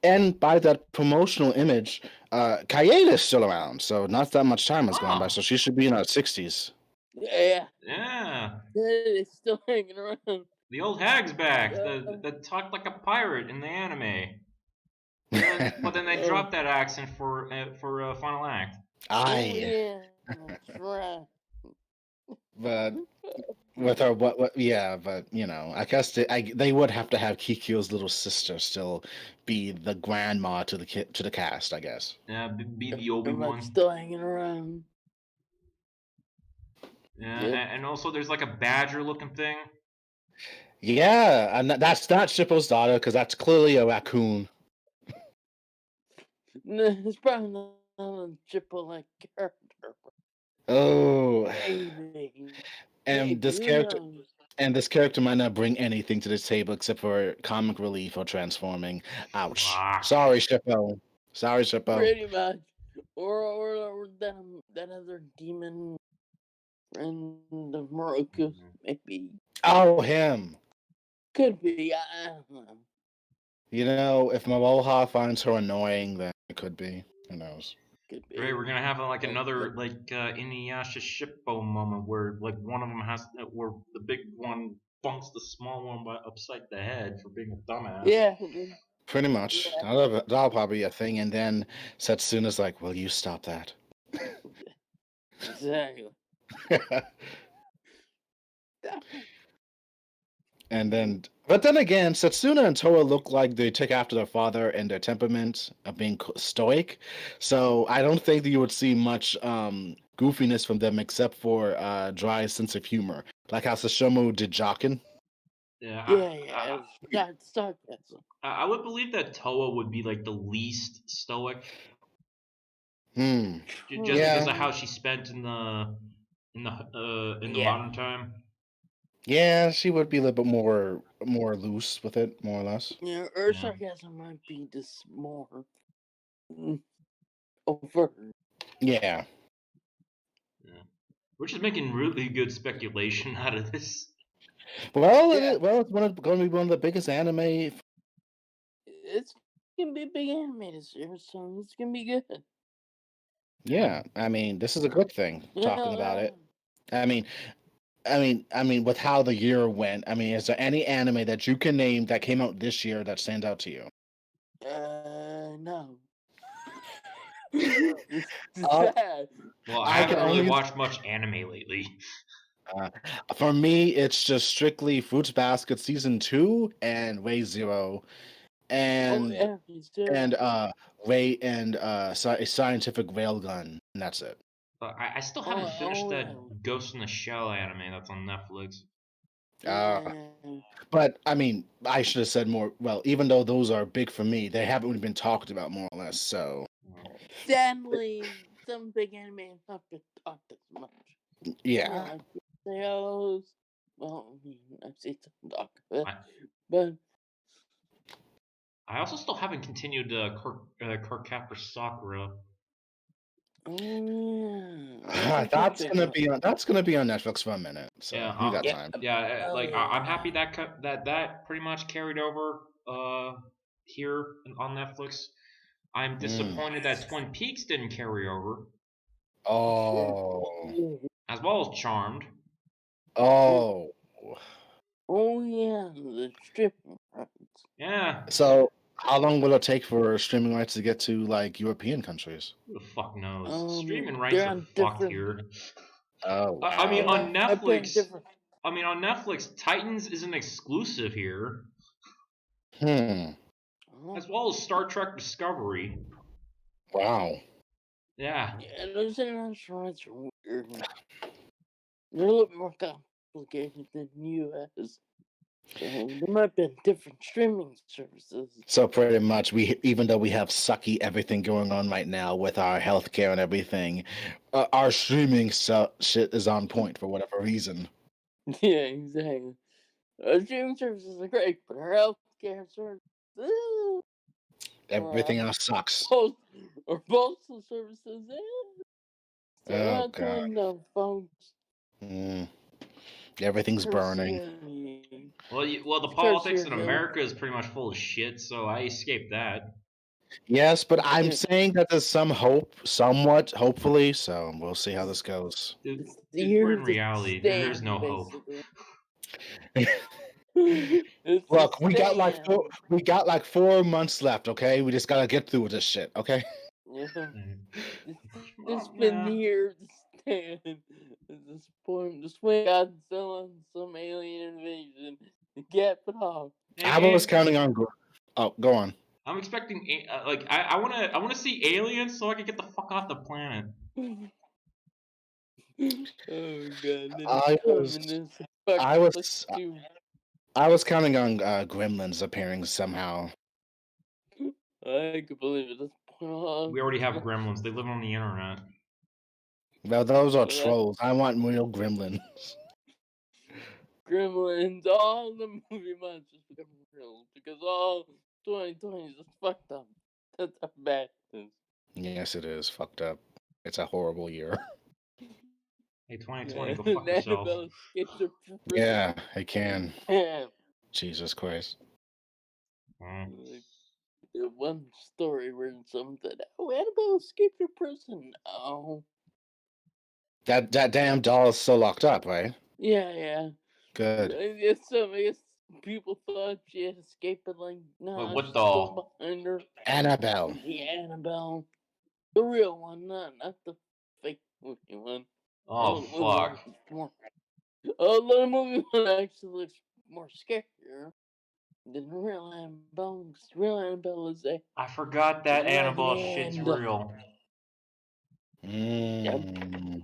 And by that promotional image, Kaede is still around, so not that much time has gone by. Oh. So she should be in her 60s. Yeah. Yeah. It's still hanging around. The old hag's back. That talked like a pirate in the anime. But then they dropped that accent for final act. Yeah. That's right. But with her, yeah, but you know, I guess they would have to have Kikyo's little sister still be the grandma to the cast, I guess. Yeah, be the Obi-Wan. Still hanging around. Yeah, and also there's like a badger-looking thing. Yeah, and that's not Shippo's daughter because that's clearly a raccoon. No, it's probably not a Chippo-like character. Oh, Maybe. and this character might not bring anything to this table except for comic relief or transforming. Ouch. Sorry, Shippo. Sorry, Shippo. Pretty much. Or that other demon friend of Moroku, maybe. Oh, him. Could be. I don't know. You know, if Maloha finds her annoying, then it could be. Who knows? Could be. Right, we're gonna have like another like Inuyasha Shippo moment where like one of them where the big one bunks the small one upside the head for being a dumbass. Yeah. Pretty much. Yeah. That'll probably be a thing, and then Setsuna's like, "Will you stop that?" Exactly. But then again, Setsuna and Toa look like they take after their father and their temperament of being stoic. So I don't think that you would see much goofiness from them except for dry sense of humor, like how Sesshomaru did Jokin. Yeah. I would believe that Toa would be like the least stoic. Just because of how she spent in the modern time. Yeah, she would be a little bit more loose with it, more or less. Yeah, her sarcasm might be just more overt. Yeah. We're just making really good speculation out of this. Well, it's going to be one of the biggest anime. It's gonna be a big anime this year, so it's gonna be good. Yeah, I mean, this is a good thing talking about it. I mean, with how the year went, I mean, is there any anime that you can name that came out this year that stands out to you? know. It's sad. Well, I I haven't can really only watched much anime lately. for me, it's just strictly Fruits Basket season 2 and Way Zero, Oh and yeah, he's too. and Way and a scientific railgun, and that's it. But I still haven't finished Oh yeah. that Ghost in the Shell anime that's on Netflix. Uh, Yeah. but I mean, I should have said more. Well, even though those are big for me, they haven't really been talked about more or less. So Sadly, some big anime have not been talked as much. yeah, Like sales. Well, I mean, I've seen some talk of it, I, but I also still haven't continued Kirk Capper Sakura. oh yeah, I think that's check gonna out. be on. That's gonna be on Netflix for a minute. So Yeah, you got Yeah. time. yeah. Oh Like yeah. I'm happy that that pretty much carried over here on Netflix. I'm Mm. disappointed that Twin Peaks didn't carry over, Oh, as well as Charmed. oh. Oh yeah, the stripping rights. Yeah, So how long will it take for streaming rights to get to like European countries? who the fuck knows? Streaming rights They're are on fucked different. here. Oh I mean, wow. on I've been Netflix. different. Titans isn't exclusive here, Hmm. Oh, as well as Star Trek Discovery. Wow. Yeah, yeah, those international rights are weird. They're a little more complicated than U.S. So there might be different streaming services. So pretty much, we even though we have sucky everything going on right now with our healthcare and everything, our streaming shit is on point for whatever reason. Yeah, exactly. Streaming services are great, but our healthcare services, Everything else sucks. post or postal services, throw Oh out the god. window, folks. Mm. Everything's Curse burning. you. well, the Curse politics your in health. America is pretty much full of shit, so I escaped that. Yes, but I'm saying that there's some hope, somewhat, hopefully. So we'll see how this goes. Dude, It's the dude, we're year in to reality. There's no stand, hope. basically. It's the Look, stand. we got like 4 months left. Okay, we just gotta get through this shit. Okay. Yeah. This Well, been yeah. the year to stand. At this point, just wait Godzilla and some alien invasion to get it off. I was And counting on. Oh, go on. I'm expecting like I wanna see aliens so I can get the fuck off the planet. Oh god, then I was, communist fuck I like was, you. I was counting on Gremlins appearing somehow. I could believe it. This point, We already have gremlins. They live on the internet. Well, those are that trolls. I want real Gremlins. Gremlins, all the movie monsters become real because all 2020 is just fucked up. That's how bad it is. Yes, it is fucked up. It's a horrible year. Hey, 2020, go And fuck yourself. Annabelle escapes her prison. Yeah, I can. Yeah. Jesus Christ. Mm. Like, the one story where someone said, "Oh, Annabelle escaped her prison." Oh, That damn doll is still locked up, right? yeah. Good. I guess people thought she had escaped, but like, no, What she's still doll? behind her. Annabelle. The Annabelle, the real one, not the fake movie one. Oh The movie one fuck. looks more. The movie one actually looks more scarier than the real Annabelle. 'Cause the real Annabelle is a I forgot that Annabelle shit's legend. real. Yep. Mm,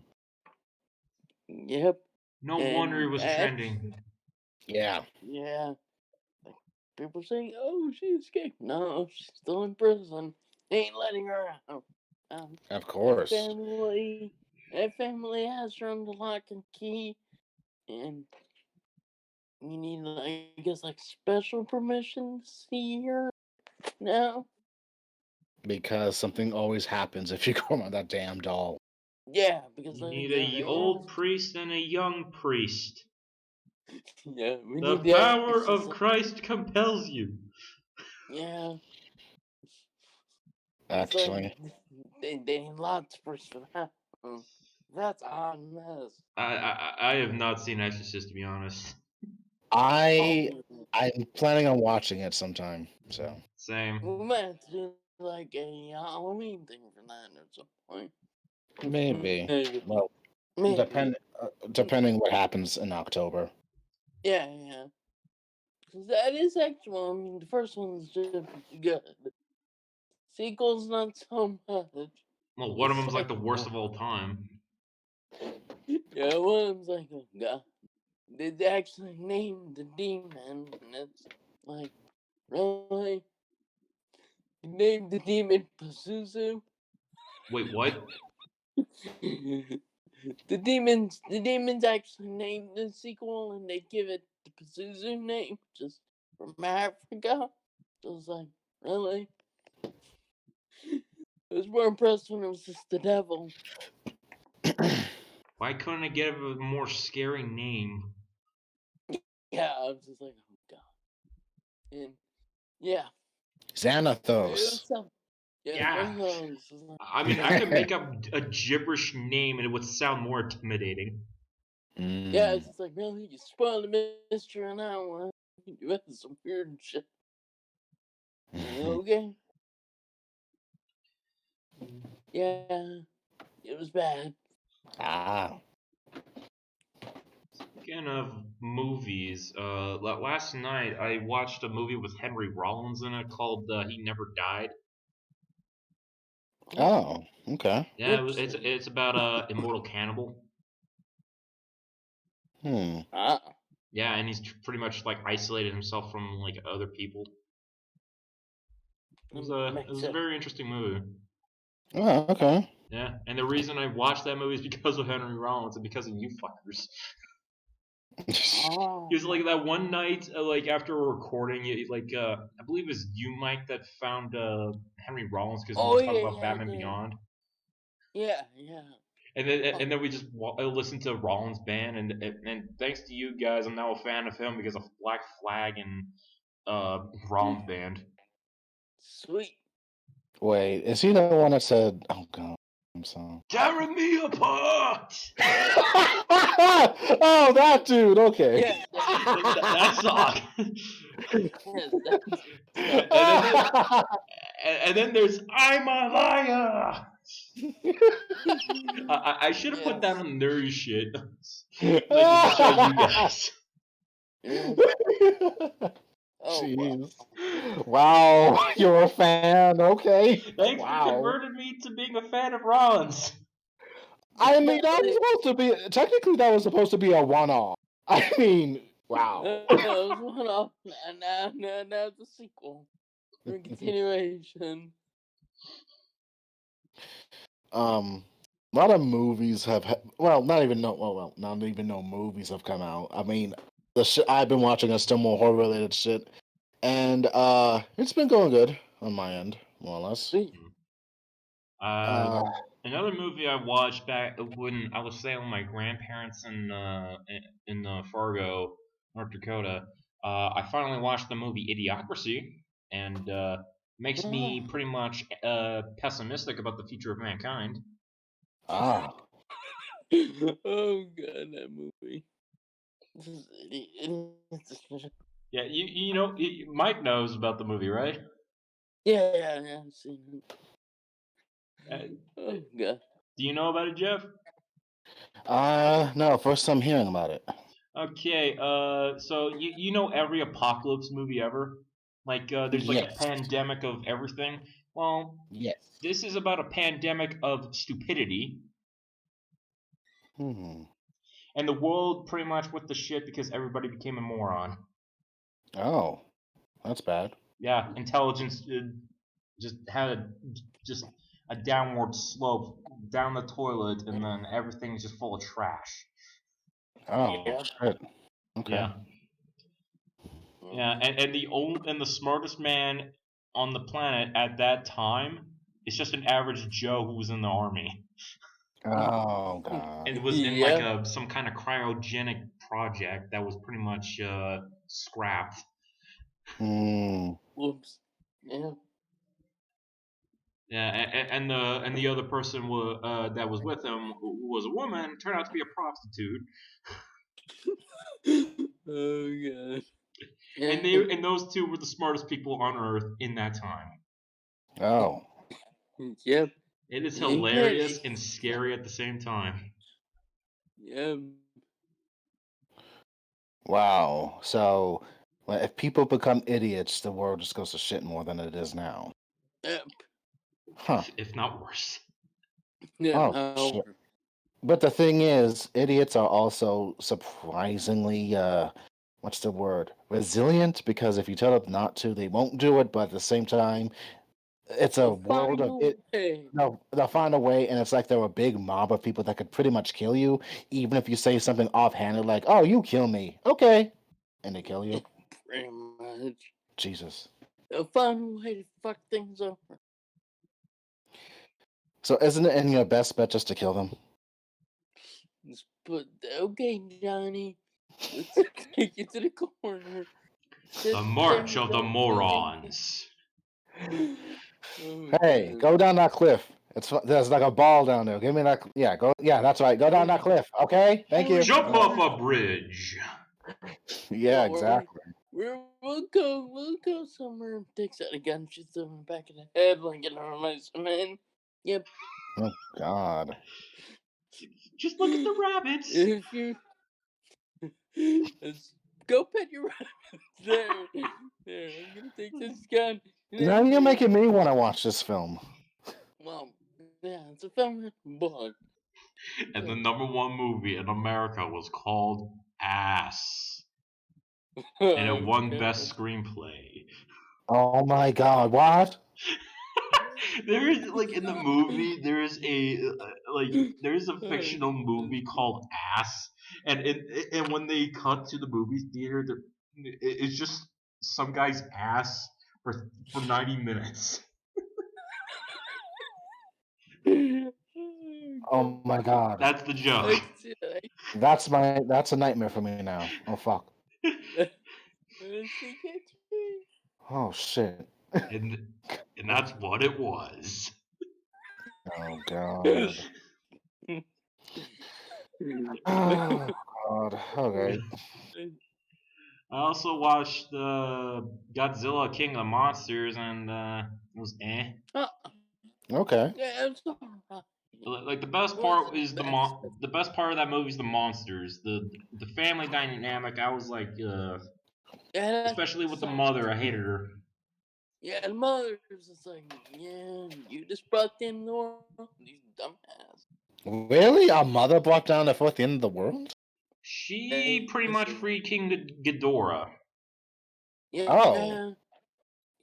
Yep. No wonder it And was trending. yeah, yeah, like people saying, "Oh, she escaped." No, she's still in prison. They ain't letting her out. Um, of that course. family, that family has her under lock and key, and you need, I guess, like special permission to see her now. Because something always happens if you go around that damn doll. Yeah, because You like need a old priest and a young priest. yeah, we The need the power of exorcism. Christ compels you. Yeah, it's Actually, like they need lots of priests for that. That's a hot mess. I have not seen Exorcist, to be honest. I Oh, I'm planning on watching it sometime. So Same. we might have to do like a Halloween thing for that at some point. Maybe. Maybe. Well, Maybe. depending what happens in October. Yeah. Because that is actual. I mean, the first one's just good. Sequel's not so much. Well, one of them's like the worst of all time. Yeah, one of them's like, oh god. They actually named the demon, and it's like, really? You named the demon Pazuzu? Wait, what? The demons actually named the sequel, and they give it the Pazuzu name, just from Africa. So I was like, really? I was more impressed when it was just the devil. Why couldn't I give a more scary name? Yeah, I was just like, oh god. And yeah, it Xanathos. was some. Yeah, Yeah. one of those. Was like, I mean, I could make up a gibberish name and it would sound more intimidating. yeah, it's just like, really? You spoiled the mystery on that one. You had some weird shit. Okay. Yeah, it was bad. Ah. Speaking of movies, last night I watched a movie with Henry Rollins in it called He Never Died. Oh, okay. Yeah, it's about a immortal cannibal. Ah. Yeah, and he's pretty much like isolated himself from like other people. It was a very interesting movie. Oh, okay. Yeah, and the reason I watched that movie is because of Henry Rollins and because of you fuckers. Oh. He was like that one night, like after a recording, I believe it was you, Mike, that found Henry Rollins because we were talking about Batman Beyond. Yeah. And then we just listened to Rollins' band, and thanks to you guys, I'm now a fan of him because of Black Flag and Rollins' band. Sweet. Wait, is he the one that said, "Oh God, I'm sorry"? Tearing me apart. Oh, that dude. Okay. Yes, that song. Yes, and then there's I'm a liar. I should have put that on nerd shit. Like to show you guys. Oh, Jeez. Wow, you're a fan. Okay. Thanks for Wow. converting me to being a fan of Rollins. I mean, that was supposed to be technically that was supposed to be a one-off. I mean, wow. It was one off. Now it's a sequel. A continuation. A lot of movies have not even no movies have come out. I mean, the shit I've been watching is still more horror related shit, and it's been going good on my end, more or less. Sweet. Another movie I watched back when I was staying with my grandparents in Fargo, North Dakota. I finally watched the movie Idiocracy, and makes me pretty much pessimistic about the future of mankind. Ah. Oh god, that movie. Yeah, you know, Mike knows about the movie, right? Yeah, I've seen it. Oh god. Do you know about it, Jeff? No, first time hearing about it. Okay, so you know every apocalypse movie ever? Like, there's like a pandemic of everything. Well, yes. This is about a pandemic of stupidity. And the world pretty much went to shit because everybody became a moron. Oh, that's bad. Yeah, intelligence just had a downward slope down the toilet, and then everything's just full of trash. Oh, shit. Okay. Yeah, and the smartest man on the planet at that time is just an average Joe who was in the army. Oh god. And was in like some kind of cryogenic project that was pretty much scrapped. Whoops. Yeah. Yeah, and the other person that was with him, who was a woman, turned out to be a prostitute. Oh god. And those two were the smartest people on Earth in that time. Oh, Yep. It is You can't- hilarious and scary at the same time. Yep. wow. So, well, if people become idiots, the world just goes to shit more than it is now. Yep. Huh. If not worse. Yeah, Oh, no. shit. But the thing is, idiots are also surprisingly, what's the word? Resilient, because if you tell them not to, they won't do it. But at the same time, it's a They'll world find of a it. way. No, they'll find a way, and it's like they're a big mob of people that could pretty much kill you, even if you say something offhanded like, "Oh, you kill me, okay," and they kill you. Pretty much. Jesus. They'll find a way to fuck things over. So isn't it in your best bet just to kill them? But okay, Johnny, let's take you to the corner. The March of the Morons. Hey, go down that cliff. There's like a ball down there. Give me that. Yeah, go. Yeah, that's right. Go down that cliff. Okay, thank you. Jump off a bridge. Yeah, Don't worry. exactly. We'll go somewhere. Takes out a gun, shoots them in the back of the head, like an armless man. Yep. Oh God. Just look at the rabbits. If you go pet your rabbit. There, I'm gonna take this gun. Now you're making me want to watch this film. Well, yeah, it's a film book. And the #1 movie in America was called Ass. And it won Best Screenplay. Oh my God! What? There is like in the movie, there's a fictional movie called Ass, and when they cut to the movie theater, it's just some guy's ass for 90 minutes. Oh my God! That's the joke. That's a nightmare for me now. Oh fuck. Oh shit. And that's what it was. Oh God. Oh God. Okay. I also watched Godzilla King of the Monsters, and it was eh. Okay. Yeah, Like the best part is the best part of that movie is the monsters, the family dynamic. I was like, especially with the mother, I hated her. Yeah, the mother's just like, yeah, you just brought them the world, you dumbass. Really? Our mother brought down the fourth end of the world? She pretty much freed King Ghidorah. Yeah. Oh.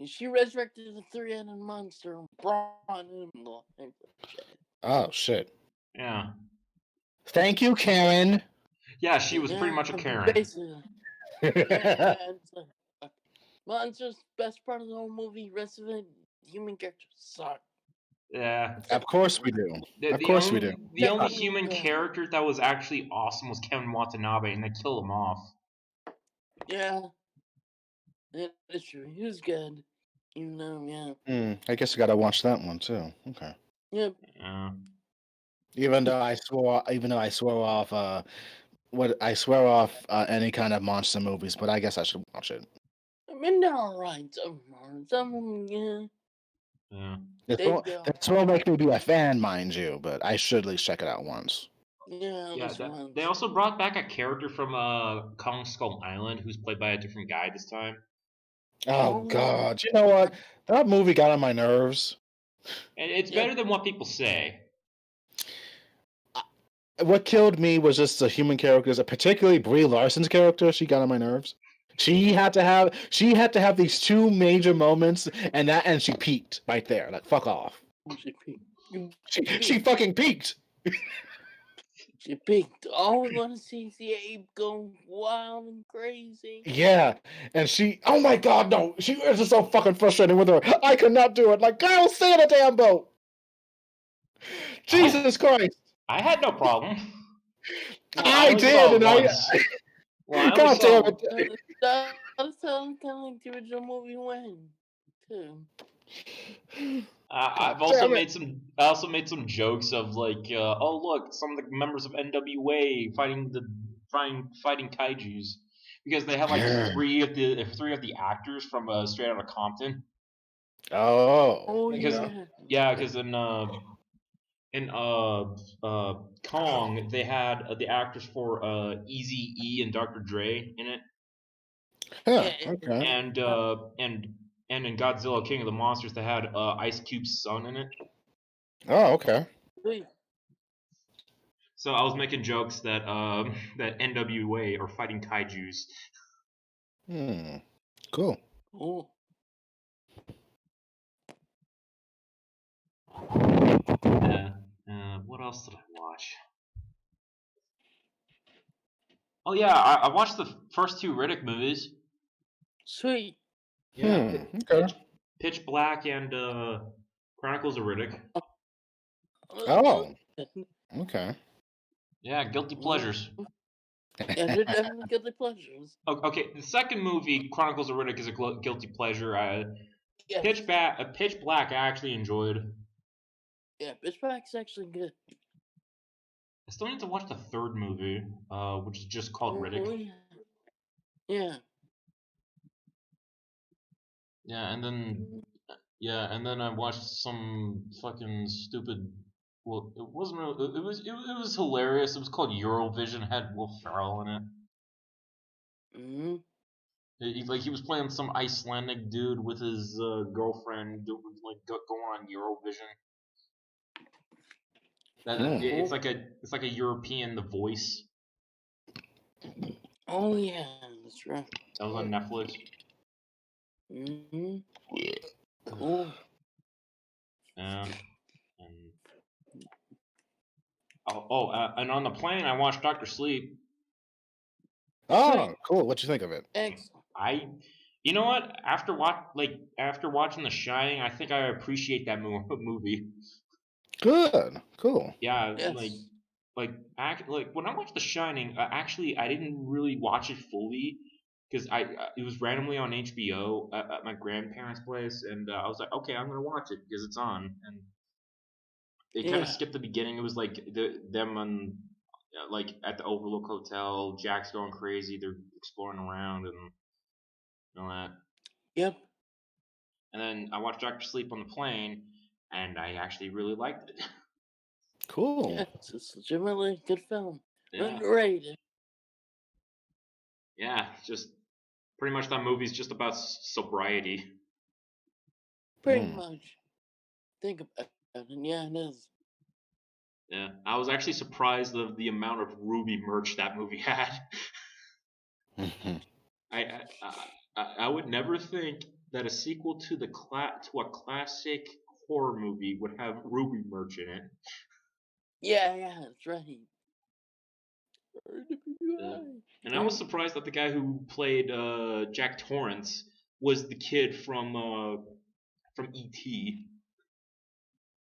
She resurrected the three-headed monster and brought him the shit. Oh shit. Yeah. Thank you, Karen. Yeah, she was pretty much a Karen. Basically. Yeah, monsters, best part of the whole movie. Rest of it, human characters suck. Yeah. Of course we do. The We only do. human character that was actually awesome was Kevin Watanabe, and they killed him off. Yeah. That's true. He was good. Even though, yeah. I guess you gotta watch that one too. Okay. Yep. Yeah. Even though I swore off I swear off any kind of monster movies, but I guess I should watch it. I mean, they're alright. Some of them, yeah. Yeah. This won't make me be a fan, mind you, but I should at least check it out once. Yeah, they also brought back a character from Kong Skull Island who's played by a different guy this time. Oh God! You know what? That movie got on my nerves. And it's better than what people say. What killed me was just the human characters, particularly Brie Larson's character. She got on my nerves. She had to have these two major moments, and she peaked right there. Like fuck off. She fucking peaked. She peaked. All I want to see is the ape go wild and crazy. Yeah, and oh my God, no. She was just so fucking frustrated with her. I could not do it. Like, girl, stay in a damn boat. Jesus Christ. I had no problem. Well, I did, and I God damn it. That's how kind of like the original movie went, too. I also made some jokes of like, oh look, some of the members of NWA fighting kaiju's, because they had like three of the actors from Straight Outta Compton. Oh, Oh because yeah. yeah, because in Kong they had the actors for Easy E and Dr. Dre in it, huh, Yeah. okay. and in Godzilla King of the Monsters they had Ice Cube's son in it. Oh, okay. Wait. So I was making jokes that that NWA are fighting kaiju's. Hmm. Cool. Oh. Yeah. What else did I watch? Oh yeah, I watched the first two Riddick movies. Sweet. Yeah, Okay. Pitch Black and Chronicles of Riddick. Oh, okay. Yeah, guilty Mm. pleasures. Yeah, they're definitely guilty pleasures. Okay, the second movie, Chronicles of Riddick, is a guilty pleasure. Yes. Pitch Black, I actually enjoyed. Yeah, Pitch Black's actually good. I still need to watch the third movie, which is just called Oh Riddick. yeah. Yeah. Yeah, and then I watched some fucking stupid. Well, it wasn't. It was hilarious. It was called Eurovision. Had Will Ferrell in it. Mm-hmm. He was playing some Icelandic dude with his girlfriend, going on Eurovision. Hmm. It's like a European The Voice Oh yeah, that's right. that was on Netflix. Mm-hmm. Cool. Yeah, and and on the plane I watched Doctor Sleep. Oh, Sweet. cool. What you think of it? Excellent. I, you know what? After watching The Shining, I think I appreciate that movie. Good. Cool. Yeah, Yes. like when I watched The Shining, actually I didn't really watch it fully because it was randomly on HBO at my grandparents' place, and I was like, okay, I'm gonna watch it because it's on, and they kind of Yeah. skipped the beginning. It was like them on like at the Overlook Hotel. Jack's going crazy. They're exploring around and all that. Yep. And then I watched Doctor Sleep on the plane, and I actually really liked it. Cool. Yes. It's legitimately a good film. Yeah, Underrated. yeah. Just pretty much that movie's just about sobriety. Pretty Hmm. much. Think about it. Yeah, it is. Yeah, I was actually surprised of the amount of Ruby merch that movie had. I, I would never think that a sequel to to a classic horror movie would have Ruby merch in it. Yeah, that's right. Yeah. And I was surprised that the guy who played Jack Torrance was the kid from E.T.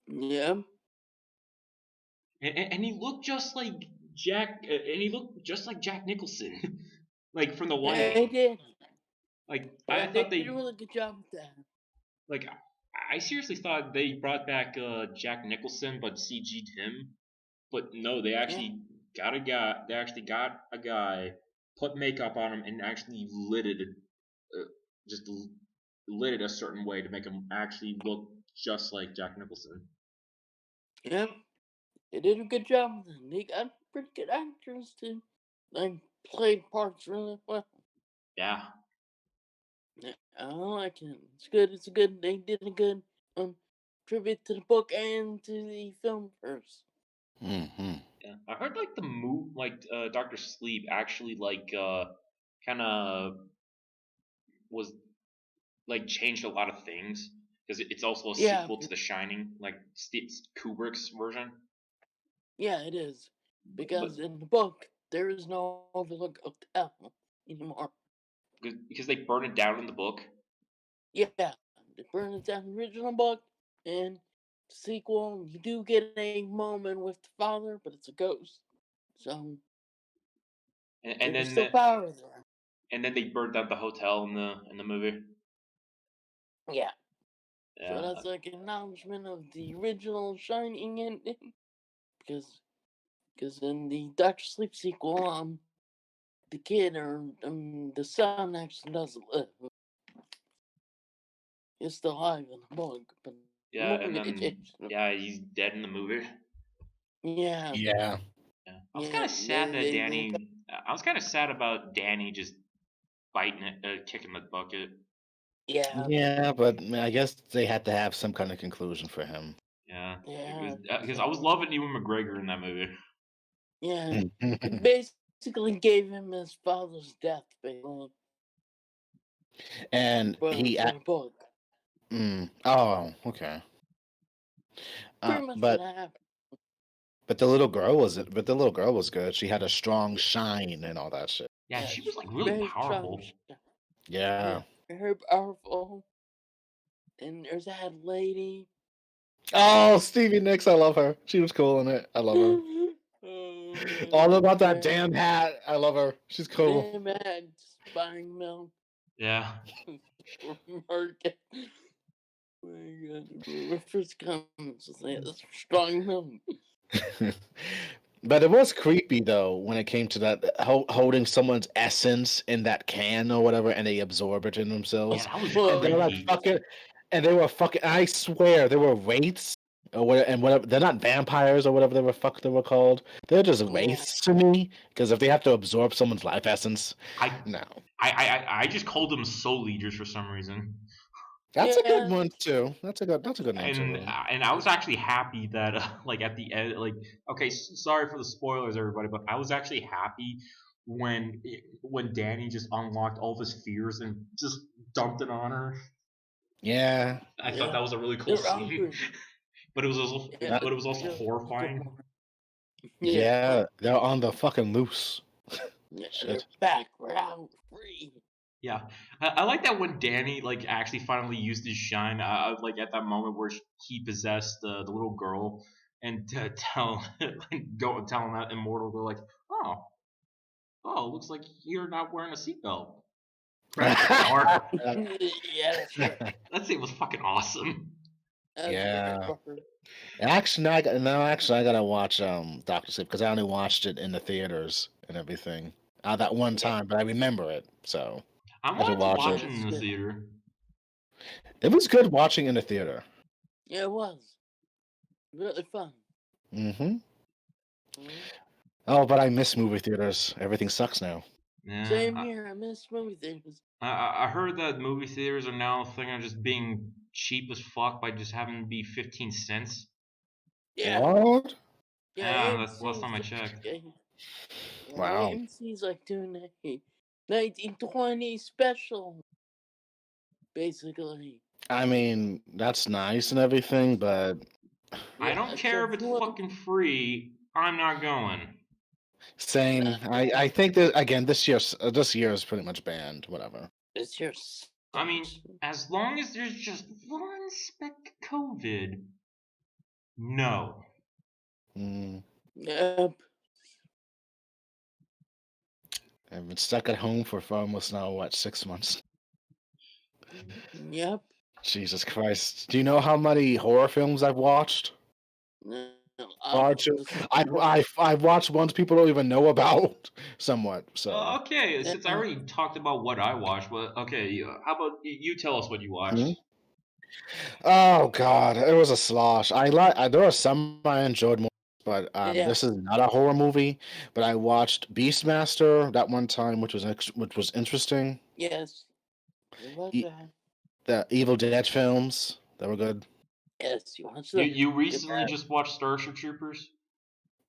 Yeah. And he looked just like and he looked just like Jack Nicholson, like from The Yeah, they Lion. did. Like I Yeah, they thought did a really good job with that. like I seriously thought they brought back Jack Nicholson but CG'd him. But no, they Yeah. actually got a guy. They actually got a guy, put makeup on him, and actually just lit it a certain way to make him actually look just like Jack Nicholson. Yeah. They did a good job with it. They got pretty good actors to like play parts really well. Yeah, Yeah, I like it. It's good. It's good. They did a good um tribute to the book and to the film first. Hmm. yeah. I heard like the move, like Doctor Sleep, actually kind of was like changed a lot of things because it's also a Yeah, sequel to The Shining, like Steve Kubrick's version. yeah, it is. But Because in the book there is no Overlook Hotel anymore. because they burn it down in the book. Yeah, they burned it down in the original book and the sequel. You do get a moment with the father, but it's a ghost. So And there's then still power there. and then they burned down the hotel in the movie. Yeah. So Yeah, that's like an acknowledgement of the original Shining ending. Because in the Doctor Sleep sequel, the kid or the son actually doesn't live. is still alive in the book, but Yeah, movie and they then changed him. he's dead in the movie. Yeah, Yeah. Yeah, I was kind yeah, of sad that they got, Danny. I was kind of sad about Danny just biting it, kicking the bucket. yeah, Yeah, but I guess they had to have some kind of conclusion for him. Yeah, yeah, because I was loving Ewan McGregor in that movie. yeah. It basically gave him his father's death, basically. And Spoiler he for the book. oh, okay. Pretty much But what happened. the little girl was good. She had a strong shine and all that shit. Yeah, and Yeah, she was like really very strong. powerful. Yeah. Yeah, her powerful. And there's that lady. Oh, Stevie Nicks, I love her. She was cool in it. I love her. Oh man, All about that yeah. damn hat. I love her. She's cool. Damn man, buying milk Yeah, for market. Oh my god, my first comments was like, that's strong milk. But it was creepy though when it came to that holding someone's essence in that can or whatever, and they absorb it in yeah, themselves. that was And they're like creepy. fucking, and they were fucking. I swear they were wraiths or whatever, and whatever. They're not vampires or whatever they were called. They're just Yeah. wraiths to me because if they have to absorb someone's life essence, I no. I just called them soul eaters for some reason. That's a good Yeah. one too. That's a good name and too. and I was actually happy that like at the end, like okay, sorry for the spoilers, everybody, but I was actually happy when Danny just unlocked all of his fears and just dumped it on her. Yeah. I thought Yeah. that was a really cool They're scene, hungry. but it was also Yeah, but it was also just horrifying. Yeah. Yeah, they're on the fucking loose. Yeah, they're Shit. back. We're out free. Yeah, I like that when Danny like actually finally used his shine. Like at that moment where he possessed the little girl and telling that immortal girl like, oh, looks like you're not wearing a seatbelt. Press the power. Yeah, that's right. That scene was fucking awesome. That's Yeah. right. Actually, I gotta watch Doctor Sleep because I only watched it in the theaters and everything. That one time, but I remember it, so I I should wanted to watch watch it. it in the theater. It was good watching in the theater. Yeah, it was. Really fun. Mm-hmm. Mhm. Oh, but I miss movie theaters. Everything sucks now. Yeah, Same here. I miss movie theaters. I heard that movie theaters are now thinking of just being cheap as fuck by just having to be 15 cents. Yeah. What? Yeah, Yeah, that's the last AMC time I is checked. Wow. AMC's like doing a 1920 special, basically. I mean, that's nice and everything, but I Yeah, don't so care if if you it's want, fucking free. I'm not going. same. I think that again this year is pretty much banned. Whatever. it's your I mean, as long as there's just one speck of COVID, no. Mm, Yep. I've been stuck at home for almost now what 6 months. Yep. Jesus Christ! Do you know how many horror films I've watched? No, Far too. I've watched ones people don't even know about, somewhat. So. Okay, since I already talked about what I watched, but okay, how about you tell us what you watched? Oh God, it was a slosh. There are some I enjoyed more, but Yeah. this is not a horror movie. But I watched Beastmaster that one time, which was interesting. Yes. You watch E- that. the Evil Dead films that were good. Yes, you watch You them. you recently just watched Starship Troopers?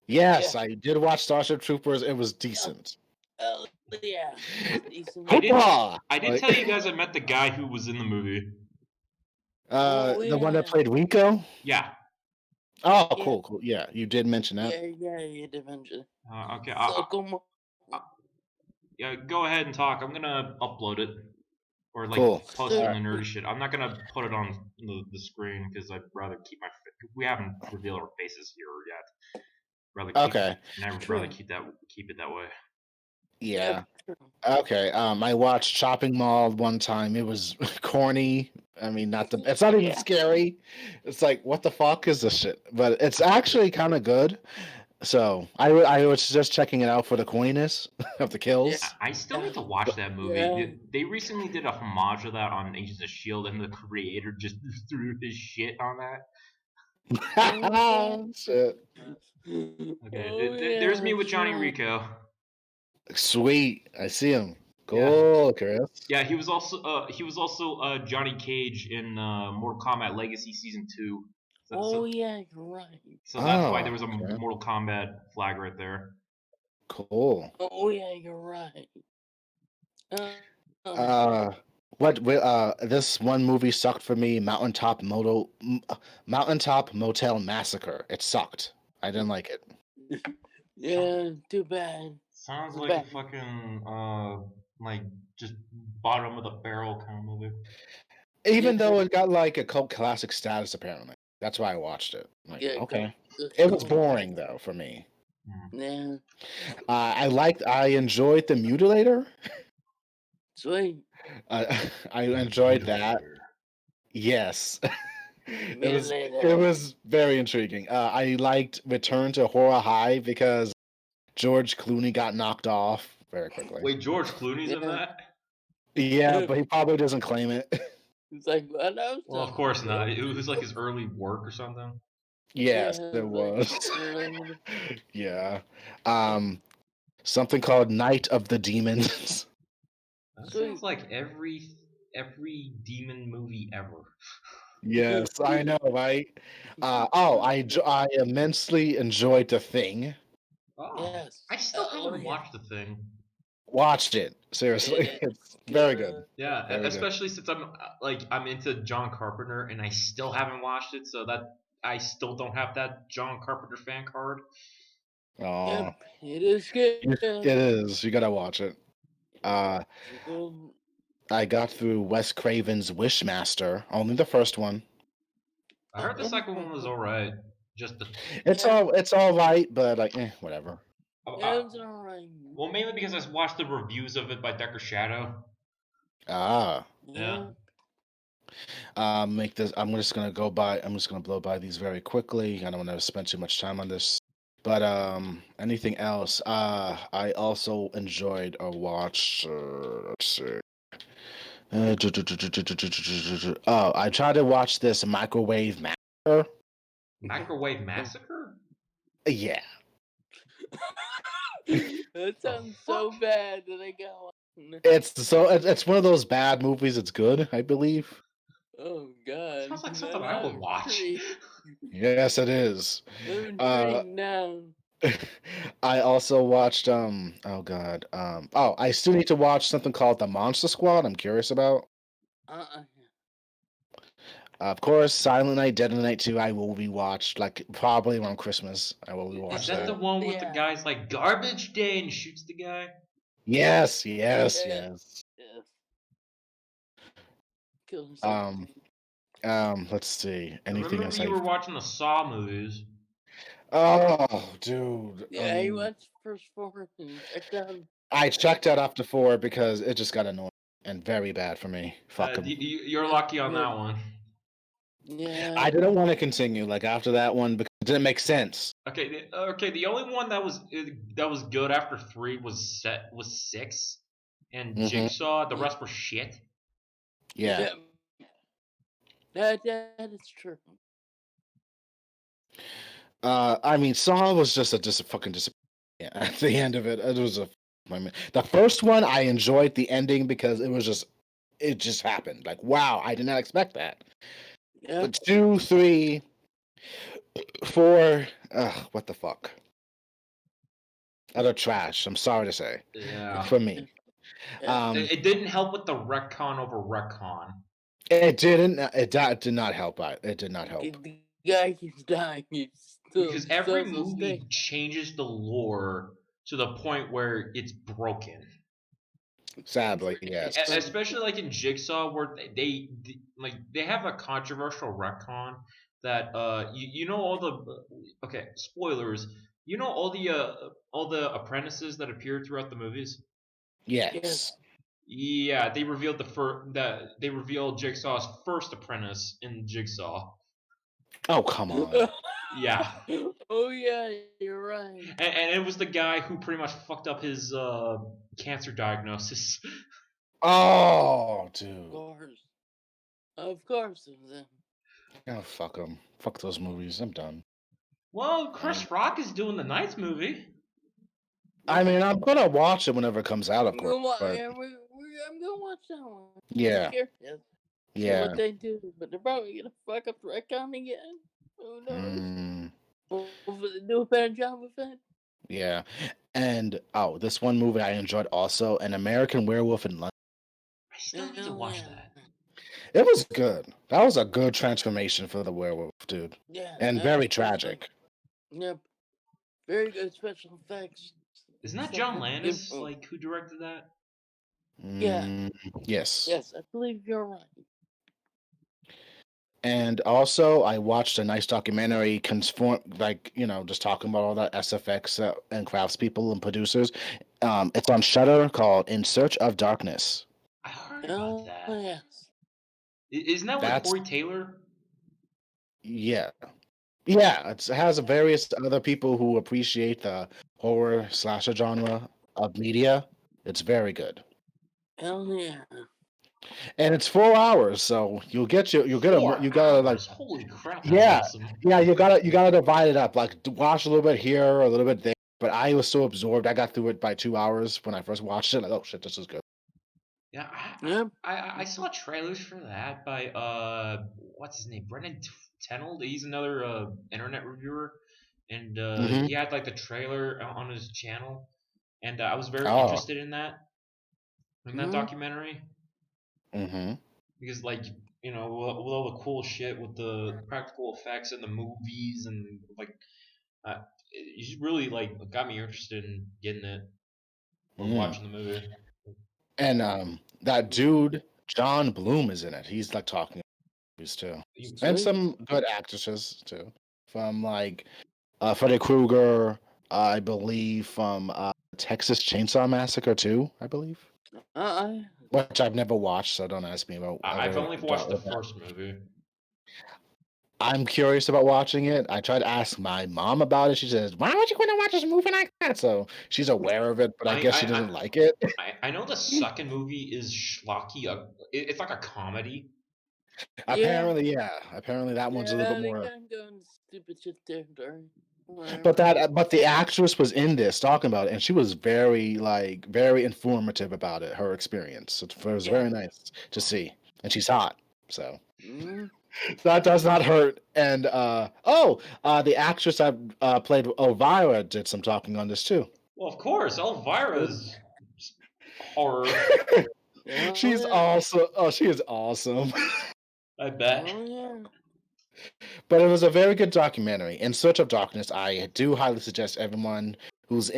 Yes, Yeah. I did watch Starship Troopers. It was decent. Oh, yeah. It's decent. Hoopla! I did tell you guys I met the guy who was in the movie. The one that yeah. played Rico. Yeah. Oh, Yeah. cool. Yeah, you did mention that. Yeah, you did mention it. Okay. Yeah, go ahead and talk. I'm gonna upload it or like Cool. post it in the nerdy shit. I'm not gonna put it on the screen because I'd rather keep we haven't revealed our faces here yet. Okay. I'd rather keep it that way. Yeah. True. Okay. I watched Chopping Mall one time. It was corny. I mean, it's not even scary. It's like, what the fuck is this shit? But it's actually kind of good. So I was just checking it out for the corniness of the kills. I still need to watch that movie. Yeah. They recently did a homage of that on Agents of Shield, and the creator just threw his shit on that. Shit. Okay, there's me with Johnny Rico. Sweet. I see him. Yeah. Cool, Chris. Yeah, he was also Johnny Cage in Mortal Kombat Legacy Season 2. Yeah, you're right. So that's why there was a okay. Mortal Kombat flag right there. Cool. Oh yeah, you're right. This one movie sucked for me. Mountaintop Motel Massacre. It sucked. I didn't like it. Yeah, too bad. Sounds Too like bad. a fucking like just bottom of the barrel kind of movie. Even though it got like a cult classic status, apparently. That's why I watched it. Like, Yeah, okay. good It was choice. boring though for me. Yeah, I enjoyed the Mutilator. sweet. I enjoyed that. Yes. Mutilator. It was very intriguing. I liked Return to Horror High because George Clooney got knocked off very quickly. Wait, George Clooney's in Yeah. that? Yeah, but he probably doesn't claim it. It's like, what else? Well, of course not. It was like his early work or something. Yes, Yeah, it was. related. Yeah. Something called Night of the Demons. That Sweet. sounds like every demon movie ever. Yes, I know, right? I immensely enjoyed The Thing. Oh, Yes. I still haven't yeah. watched the thing. Watched it. Seriously. It's very good. Yeah, Very good. especially since I'm into John Carpenter and I still haven't watched it, so that I still don't have that John Carpenter fan card. Aw. Yep, it is good. It is. You gotta watch it. I got through Wes Craven's Wishmaster, only the first one. I heard the second one was alright. Just the It's all right, but like whatever. Yeah, it's alright. Well, mainly because I watched the reviews of it by Decker Shadow. Ah. Yeah. Make this. I'm just gonna blow by these very quickly. I don't want to spend too much time on this. But anything else? I also enjoyed or watched. Let's see. Oh, I tried to watch this Microwave Massacre. Microwave Massacre? Yeah. That sounds so bad that I got one. It's one of those bad movies. It's good, I believe. Oh God! Sounds like something I would watch. Yes, it is. Now. I also watched I still need to watch something called The Monster Squad. I'm curious about. Of course, Silent Night, Dead of Night 2. I will rewatch like probably around Christmas. I will rewatch Is that the one with the guy's like garbage day and shoots the guy? Yes. Let's see. Anything else? You were watching the Saw movies. Oh, dude. Yeah, I watched first 4 and checked out. I checked out after 4 because it just got annoying and very bad for me. Fuck 'em. You're lucky on that one. Yeah. I didn't want to continue like after that one because it didn't make sense. Okay. The only one that was good after 3 was 6, and Jigsaw. The rest were shit. Yeah. That is true. I mean, Saw was just a fucking disappointment. Yeah, at the end of it, it was a. The first one I enjoyed the ending because it just happened. Like, wow, I did not expect that. Yeah. But 2, 3, 4, what the fuck? Utter trash. I'm sorry to say. Yeah. For me. It didn't help with the retcon over retcon. It didn't. It did not help. It did not help. The guy keeps dying. Because every movie changes the lore to the point where it's broken. Sadly, yes. Especially like in Jigsaw, where they have a controversial retcon that you know all the spoilers. You know all the apprentices that appeared throughout the movies. Yes. Yeah, they revealed they revealed Jigsaw's first apprentice in Jigsaw. Oh, come on. Yeah. Oh yeah, you're right. And it was the guy who pretty much fucked up his cancer diagnosis. Oh, Of dude. course. Of course it was him. Oh, fuck them. Fuck those movies. I'm done. Well, Chris Rock is doing the Ninth movie. I mean, I'm gonna watch it whenever it comes out, of I'm course. gonna, But I'm gonna watch that one. yeah, I'm curious. See yeah. what they do, but they're probably gonna fuck up the retcon again. Who knows? Mm, Hopefully they do a better job with it. yeah. And this one movie I enjoyed also, An American Werewolf in London. I still need to Oh, watch yeah. that. It was good. That was a good transformation for the werewolf, dude. Yeah. And very tragic. Yep. Very good special effects. Isn't that Stuff John like- Landis, like, who directed that? Yeah. Mm, yes. Yes, I believe you're right. And also, I watched a nice documentary, just talking about all that SFX and craftspeople and producers. It's on Shudder called "In Search of Darkness." I heard about Oh, that. yes. Isn't that with That's Corey Taylor? yeah, yeah. It has various other people who appreciate the horror slasher genre of media. It's very good, Hell yeah. and it's 4 hours, so you'll get Four you gotta like. hours. Holy crap, that's Yeah, awesome. yeah, you gotta divide it up. Like watch a little bit here, a little bit there. But I was so absorbed, I got through it by 2 hours when I first watched it. Like, oh shit, this is good. Yeah, Yep. I saw trailers for that by what's his name, Brendan Tenold. He's another internet reviewer, and Mm-hmm. he had like the trailer on his channel, and I was very Oh. interested in that Mhm. documentary Mm-hmm. because like with all the cool shit with the practical effects and the movies and like it just really like got me interested in getting it or Mm. watching the movie. And that dude John Bloom is in it. He's like talking movies too, and Sweet. some good actresses too, from like Freddy Krueger, I believe, from Texas Chainsaw Massacre 2, I believe, Uh, which I've never watched, so don't ask me about I've ever. only watched the first movie. I'm curious about watching it. I tried to ask my mom about it. She says, "Why would you want to watch this movie like that?" So she's aware of it, but I guess she doesn't like it. I know the second movie is schlocky. It's like a comedy. Apparently, yeah. Apparently, that one's a little yeah, bit they more. kind of go into stupid shit territory. But the actress was in this talking about it, and she was very informative about it. Her experience. It was very nice to see, and she's hot, so Mm. that does not hurt. And the actress that played Elvira did some talking on this too. Well, of course, Elvira's horror. She's also she is awesome. I bet. Oh yeah. But it was a very good documentary. In Search of Darkness, I do highly suggest everyone who's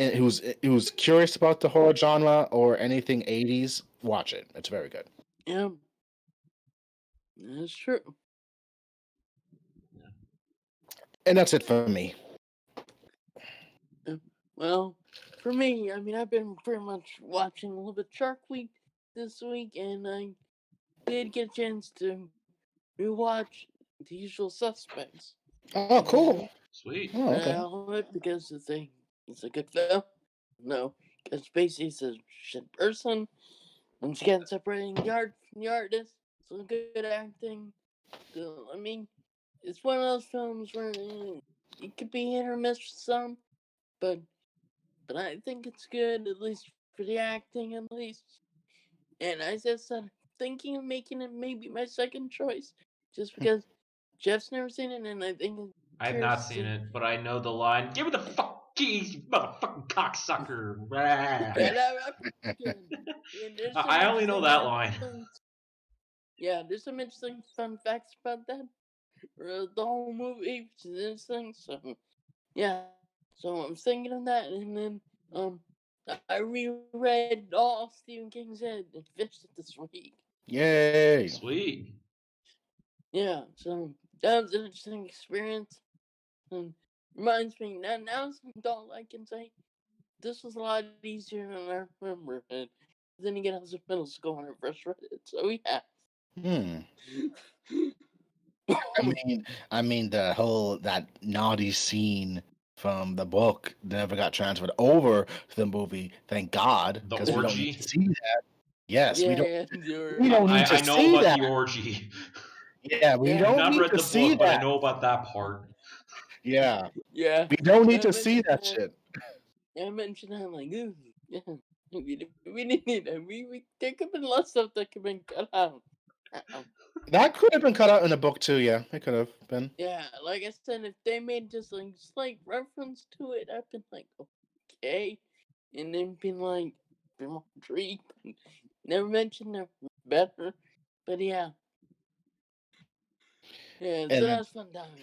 curious about the horror genre or anything 80s, watch it. It's very good. Yeah. That's true. And that's it for me. Well, for me, I mean, I've been pretty much watching a little bit Shark Week this week, and I did get a chance to rewatch The Usual Suspects. Oh, cool. Sweet. Oh, okay. Because it's a good film. No, because Spacey's a shit person, and she can't separate the art from the artist. So good acting. I mean, it's one of those films where it could be hit or miss for some, but I think it's good, at least for the acting, at least. And I just started thinking of making it maybe my second choice, just because Jeff's never seen it, and I think I'm I have curious not to seen see. it, but I know the line. Give me the fuck keys, you motherfucking cocksucker. And I'm good. And there's some I only know that interesting line. Yeah, there's some interesting fun facts about that. The whole movie, which is interesting. So yeah, so I'm thinking of that, and then I reread all Stephen King's Head and finished it this week. Yay. Sweet. Yeah, so that was an interesting experience, and reminds me now as an adult I can say this was a lot easier than I remember. And then again, I was in middle school when I first read it, so yeah. I mean, that naughty scene from the book never got transferred over to the movie. Thank God, The because we don't need to orgy. see that. Yes, yeah, yeah, we don't need to I know see about that. the orgy. Yeah, we yeah, I've don't not need read to the see book, but I that. know about that part. Yeah, yeah. we don't need I to see mentioned that that. shit. I mentioned that. I'm like, ooh, yeah. We didn't need that. There could have been lots of stuff that could have been cut out. Uh-oh. That could have been cut out in the book too. Yeah, it could have been. Yeah, like I said, if they made just like slight reference to it, I've been like, okay, and then been like, been more intrigued. Never mentioned it better, but yeah, yeah. So And that's fun times.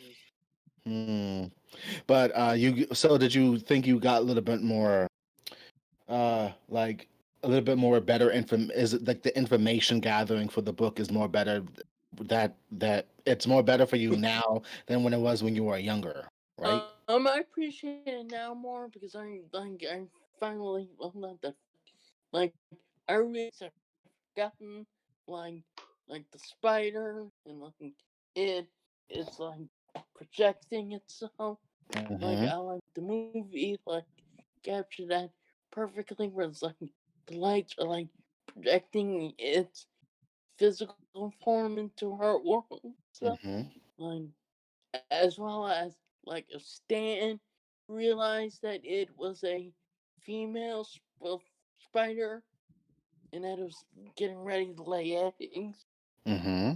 hmm. But so did you think you got a little bit more like a little bit more better is it like the information gathering for the book is more better, that it's more better for you now than when it was when you were younger, right? I appreciate it now more because I finally, well, not that, like, I really have forgotten, like like the spider and like it it's like projecting itself. Like Mm-hmm. I like the movie like captured that perfectly where it's like the lights are like projecting its physical form into our world. So Mm-hmm. like as well as like a Stan realized that it was a female spider and that it was getting ready to lay eggs, Mm-hmm.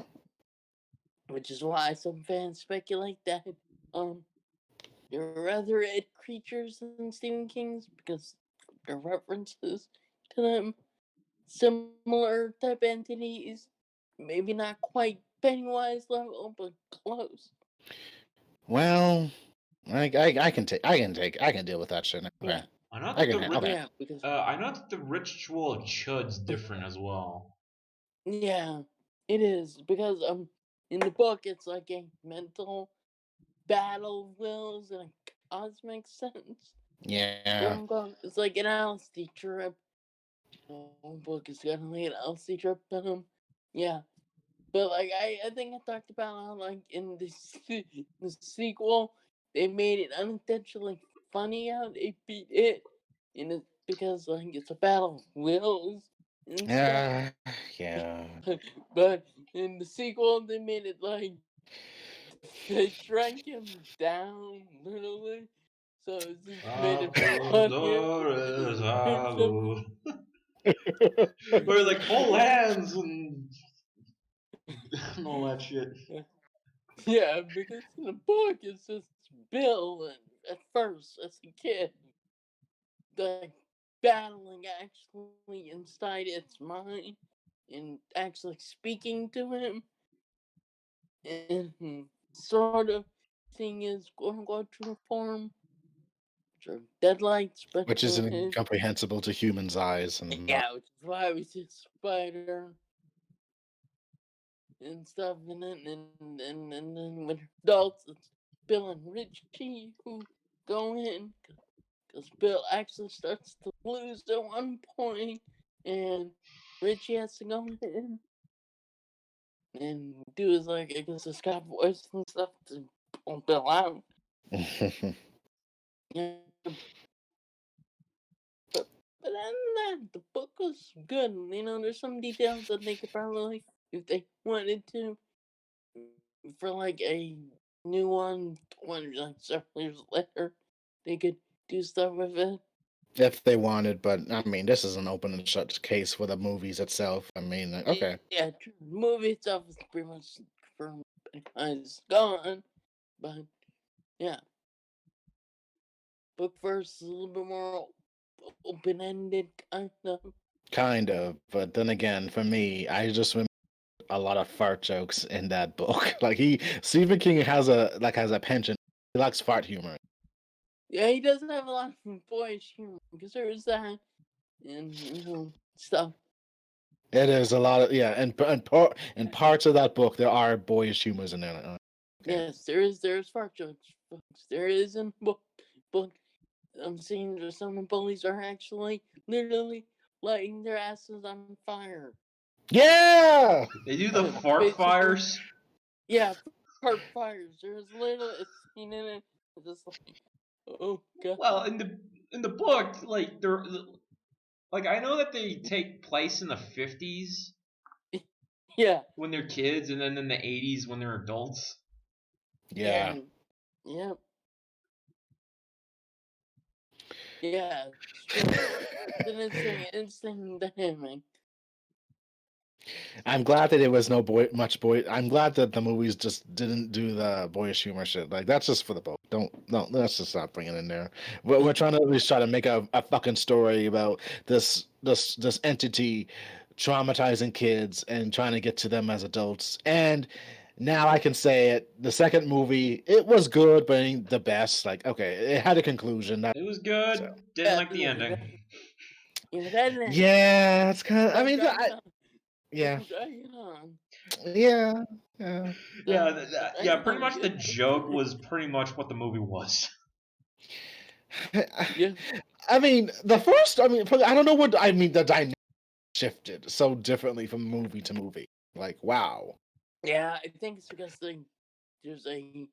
which is why some fans speculate that um there are other red creatures in Stephen King's because there are references to them, similar type entities, maybe not quite Pennywise level, but close. Well, I can deal with that shit. Yeah, Okay, I know I that can okay. yeah, because I know that the ritual of Chud's different as well. yeah, it is because in the book it's like a mental battle of wills in a cosmic sense. Yeah. It's like an LSD trip. The book is definitely an LSD trip, but yeah. But like I think I talked about how like in the sequel they made it unintentionally funny how they beat it, in it because like it's a battle of wills and stuff. Yeah. Yeah. But in the sequel they made it like they shrank him down literally, so it just made it funnier. Where like hold hands and all that shit. Yeah, because in the book it's just Bill and at first as a kid, like battling actually inside its mind and actually speaking to him and sort of seeing his quote unquote true form, which are deadlights, but Which is for his incomprehensible to humans' eyes and not. yeah, which is why we see Spider and stuff, and then when adults, it's Bill and Richie who go in because Bill actually starts to lose at one point, and Richie has to go in and do his like I guess his cop voice and stuff to pull Bill out. Yeah, but other than that, the book was good. You know, there's some details that they could probably, if they wanted to, for like a new one, like several years later, they could do stuff with it. If they wanted, but I mean, this is an open and shut case for the movies itself. I mean, like, okay. Yeah, true. The movie itself is pretty much confirmed. It's gone, but yeah, book first is a little bit more open ended, kind of. Kind of, but then again, for me, I just remember a lot of fart jokes in that book. Like Stephen King has a penchant. He likes fart humor. Yeah, he doesn't have a lot of boyish humor because there is that and stuff. It is a lot of yeah, and parts of that book there are boyish humors in there. Okay. Yes, there's fart jokes, folks. There is in book. I'm seeing that some of the bullies are actually literally lighting their asses on fire. Yeah. They do the fart Basically, fires. yeah, heart fires. There's literally a scene in it. It's just like, oh god. Well, in the book, like they're like I know that they take place in the 50s Yeah. when they're kids, and then in the 80s when they're adults. Yeah. Yep. Yeah. It's true. It's an insane dynamic. I'm glad that there was no much boy. I'm glad that the movies just didn't do the boyish humor shit. Like that's just for the boat. Let's just stop bringing it in there. We're trying to at least try to make a fucking story about this entity traumatizing kids and trying to get to them as adults. And now I can say it. The second movie, it was good, but ain't the best. Like, okay, it had a conclusion. It was good. So. Didn't like the ending. It had an ending. Yeah, it's kind of. I Don't mean, drag it on. yeah, Don't drag it on. yeah. Yeah, pretty much the joke was pretty much what the movie was. Yeah. I mean, the first. I mean, I don't know what. I mean, the dynamic shifted so differently from movie to movie. Like, wow. Yeah, I think it's because there's a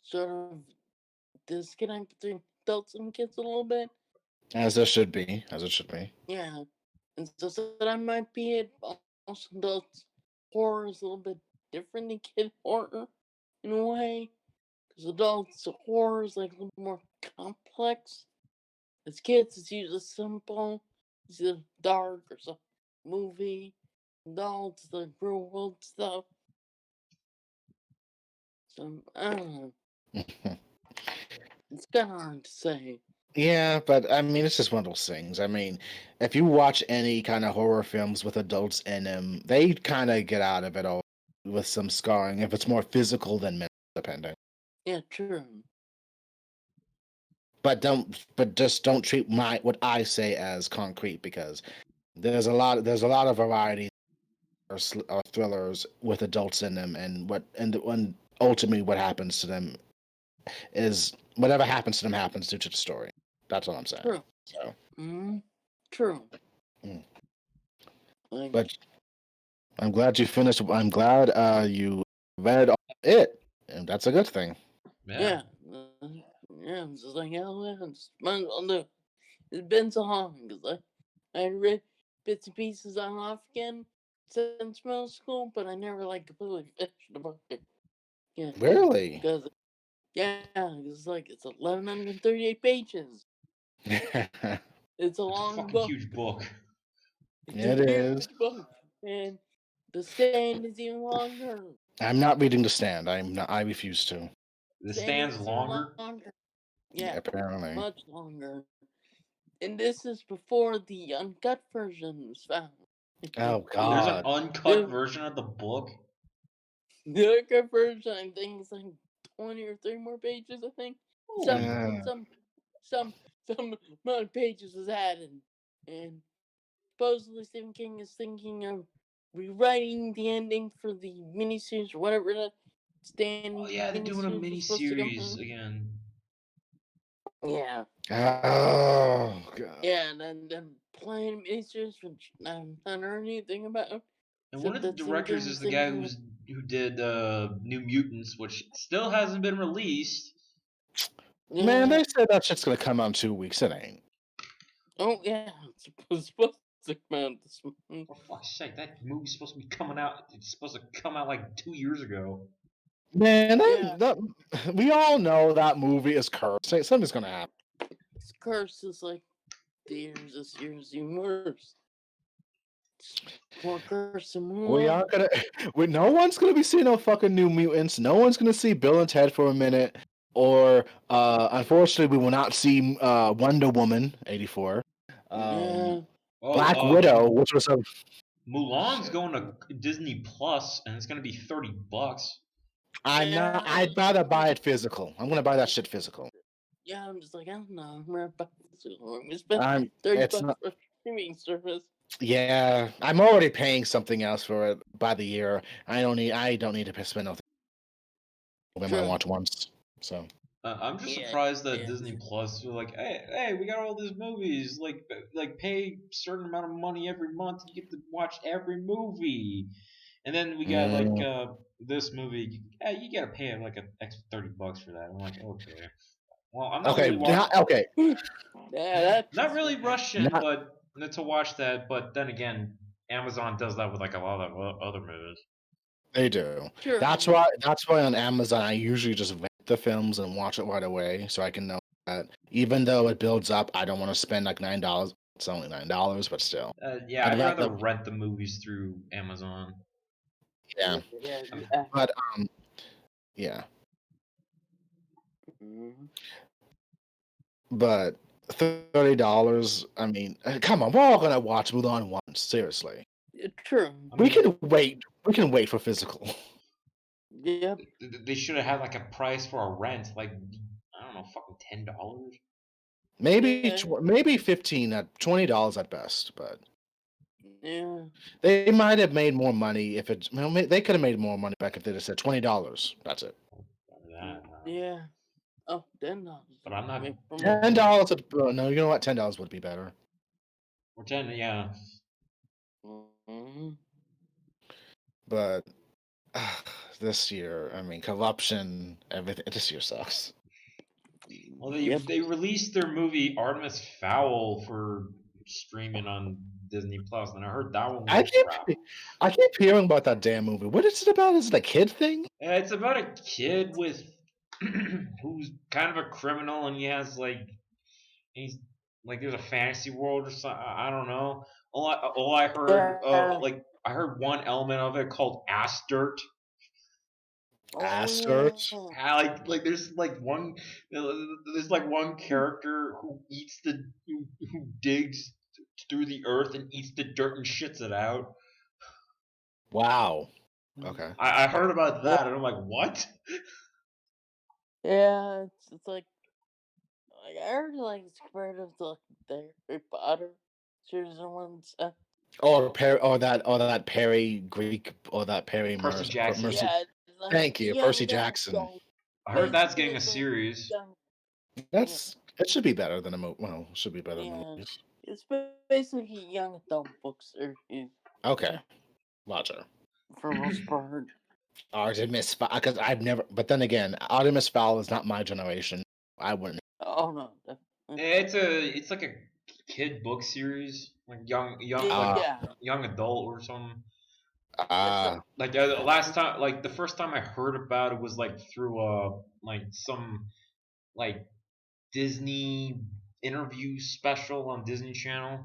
sort of disconnect between adults and kids a little bit. As there should be. As it should be. Yeah. And so that might be it. Also, adults horror is a little bit different than kid horror in a way. Because adults horror is like a little more complex. As kids, it's usually simple. It's either dark or some movie. Adults, the real world stuff. So, I don't know. It's kind of hard to say. Yeah, but I mean, it's just one of those things. I mean, if you watch any kind of horror films with adults in them, they kind of get out of it all with some scarring. If it's more physical than mental, depending. Yeah, true. But just don't treat what I say as concrete, because there's a lot of variety or thrillers with adults in them, and when ultimately what happens to them is whatever happens to them happens due to the story. That's what I'm saying. True. So, True. Mm. Like, but I'm glad you finished. I'm glad you read it, and that's a good thing. yeah. I'm just like, oh, yeah, might as well do it. It's been so long because I read bits and pieces on and off again since middle school, but I never like completely finished the book. Yeah. Really? Because it's like it's 1138 pages. It's a long Fucking book. huge book. It's It a is. huge book, and the stand is even longer. I'm not reading The Stand. I'm not. I refuse to. The Stand stand's is even longer. Yeah, Apparently. much longer. And this is before the uncut version was found. Oh There's an God. uncut version of the book. The uncut version, I think, is like 20 or 30 more pages. I think Holy. some amount of pages was added, and supposedly Stephen King is thinking of rewriting the ending for the miniseries or whatever that Stand Oh yeah, they're doing a miniseries was supposed to come miniseries out. again. Yeah. Oh God. Yeah, and then playing miniseries, which I've not heard anything about. And one Except of the that Stephen directors King is was the guy thinking of, who did New Mutants, which still hasn't been released. Man, yeah. they said that shit's gonna come out in 2 weeks. It ain't. Oh yeah, it's supposed to come out this month. For fuck's sake, that movie's supposed to be coming out. It's supposed to come out like 2 years ago. Man, Yeah. we all know that movie is cursed. Something's gonna happen. This curse is like theaters this year is even worse. It's more curse than We Mulan. aren't gonna. No one's gonna be seeing no fucking New Mutants. No one's gonna see Bill and Ted for a minute. Or, unfortunately, we will not see Wonder Woman '84. Yeah. Black Oh, Widow, which was a Mulan's shit. going to Disney Plus, and it's going to be $30. I'm not. Yeah. I'd rather buy it physical. I'm gonna buy that shit physical. Yeah, I'm just like, I don't know. I'm gonna buy this. We spent I'm. 30 It's bucks not. for a streaming service. Yeah, I'm already paying something else for it by the year. I don't need. I don't need to spend nothing when I True. want once. So. I'm just Yeah. surprised that Yeah. Disney Plus are like, hey, we got all these movies. Like pay a certain amount of money every month, you get to watch every movie. And then we got like Mm, this movie. Yeah, you gotta pay like an extra $30 for that. I'm like, okay. Well, I'm not okay, really watching. okay. Yeah, that Not pissed really me off. rushing, Not but to watch that. But then again, Amazon does that with like a lot of other movies. they do. Sure. That's why on Amazon I usually just rent the films and watch it right away, so I can know that even though it builds up, I don't want to spend like $9. It's only $9, but still, Yeah, I'd I'd rather rather. rent the movies through Amazon. Yeah, Yeah. Um, but yeah, Mhm. but $30. I mean, come on, we're all gonna watch Mulan once. Seriously, True. I we mean, can wait. We can wait for physical. Yep. they should have had like a price for a rent, like I don't know, fucking $10. Maybe Yeah. maybe 15 at $20 at best, but Yeah. they might have made more money if it. Well, they could have made more money back if they just said $20. That's it. That, Yeah. Oh, $10. but I'm not. Make for more. $10. No, you know what? $10 would be better. Or 10, yeah. Mhm. But this year, I mean, corruption, everything. This year sucks. Well, Yep. they released their movie Artemis Fowl for streaming on Disney Plus, and I heard that one I was keep, crap. I keep hearing about that damn movie. What is it about? Is it a kid thing? Yeah, it's about a kid with who's kind of a criminal, and he's like there's a fantasy world or something. I don't know. All I heard, Yeah. like I heard one element of it called ass dirt. Ass Oh search. Like there's like one character who eats who digs through the earth and eats the dirt and shits it out. Wow. yeah. Okay. I heard about Yeah. that and I'm like, what? Yeah. It's like I heard like it's comparative to like the Harry Potter series and ones. Or that Perry Greek or that Perry Percy Mercy. Jackson. Yeah. It's like Thank you, Percy young Jackson. adult. I heard that's Basically, getting a it's like series. young. Yeah. It should be better than a movie. Well, it should be better than Yeah. movies. It's basically young adult books Okay, Roger. for most part. Artemis Fowl, because I've never. But then again, Artemis Fowl is not my generation. I wouldn't. Oh no, definitely not. It's like a kid book series, like Ah, Yeah, young adult or something. it's ah, Like last time, like the first time I heard about it was like through like some like Disney interview special on Disney Channel.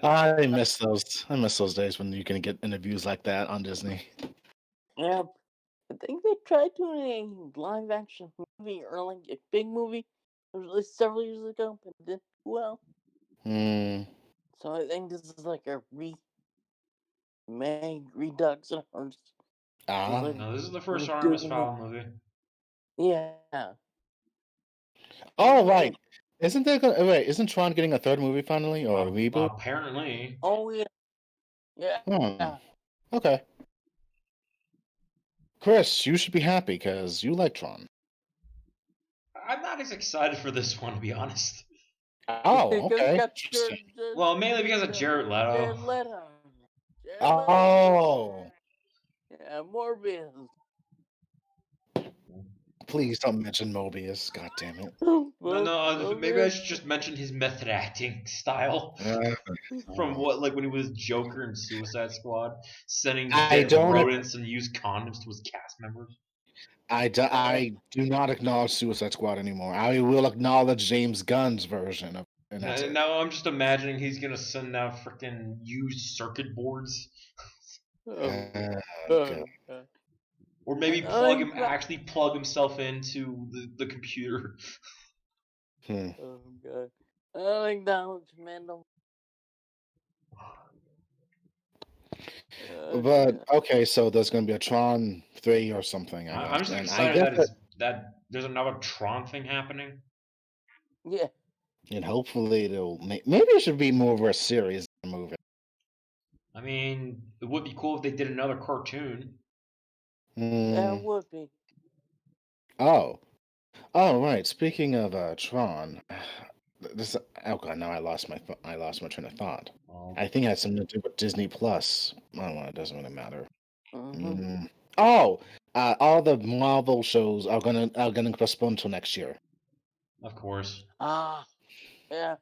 I miss those. I miss those days when you can get interviews like that on Disney. yeah. I think they tried doing a live action movie or like a big movie. It was released several years ago, but it didn't do well. Hmm. So I think this is like a remade, reduction, or just Ah. like No, this is the a first good Artemis one. Fowl movie. Yeah. Oh Yeah. right. Isn't there gonna wait? Isn't Tron getting a third movie finally or a reboot? Apparently, Oh yeah. Yeah. Hmm. Okay. Chris, you should be happy because you like Tron. I'm not as excited for this one to be honest. Oh, Because it okay. got Interesting. Well, mainly because of Jared Leto. Jared Leto. Jared Leto. Oh, Yeah, Morbius. please don't mention Mobius. God damn it. No, no. Maybe I Morbius. should just mention his method acting style from Oh. what, like when he was Joker in Suicide Squad, sending I dead don't. rodents and used condoms to his cast members. Yeah. I do not acknowledge Suicide Squad anymore. I will acknowledge James Gunn's version of, and that's it. Now I'm just imagining he's gonna send out freaking used circuit boards, Oh, God. God. or maybe I'm not. actually plug himself into the computer. Hmm. Oh, God. I acknowledge Mandel. But okay, so there's gonna be a Tron 3 or something, I I'm guess, just and I excited guess that there's another Tron thing happening. Yeah. and hopefully maybe it should be more of a series than a movie. I mean, it would be cool if they did another cartoon. Yeah, it Hmm. would be. Oh, oh, right. Speaking of Tron, this. Oh god, now I lost my train of thought. Well, I think it had something to do with Disney Plus. I don't know. It doesn't really matter. Mm. Oh, all the Marvel shows are gonna postpone until next year. Of course. Yeah.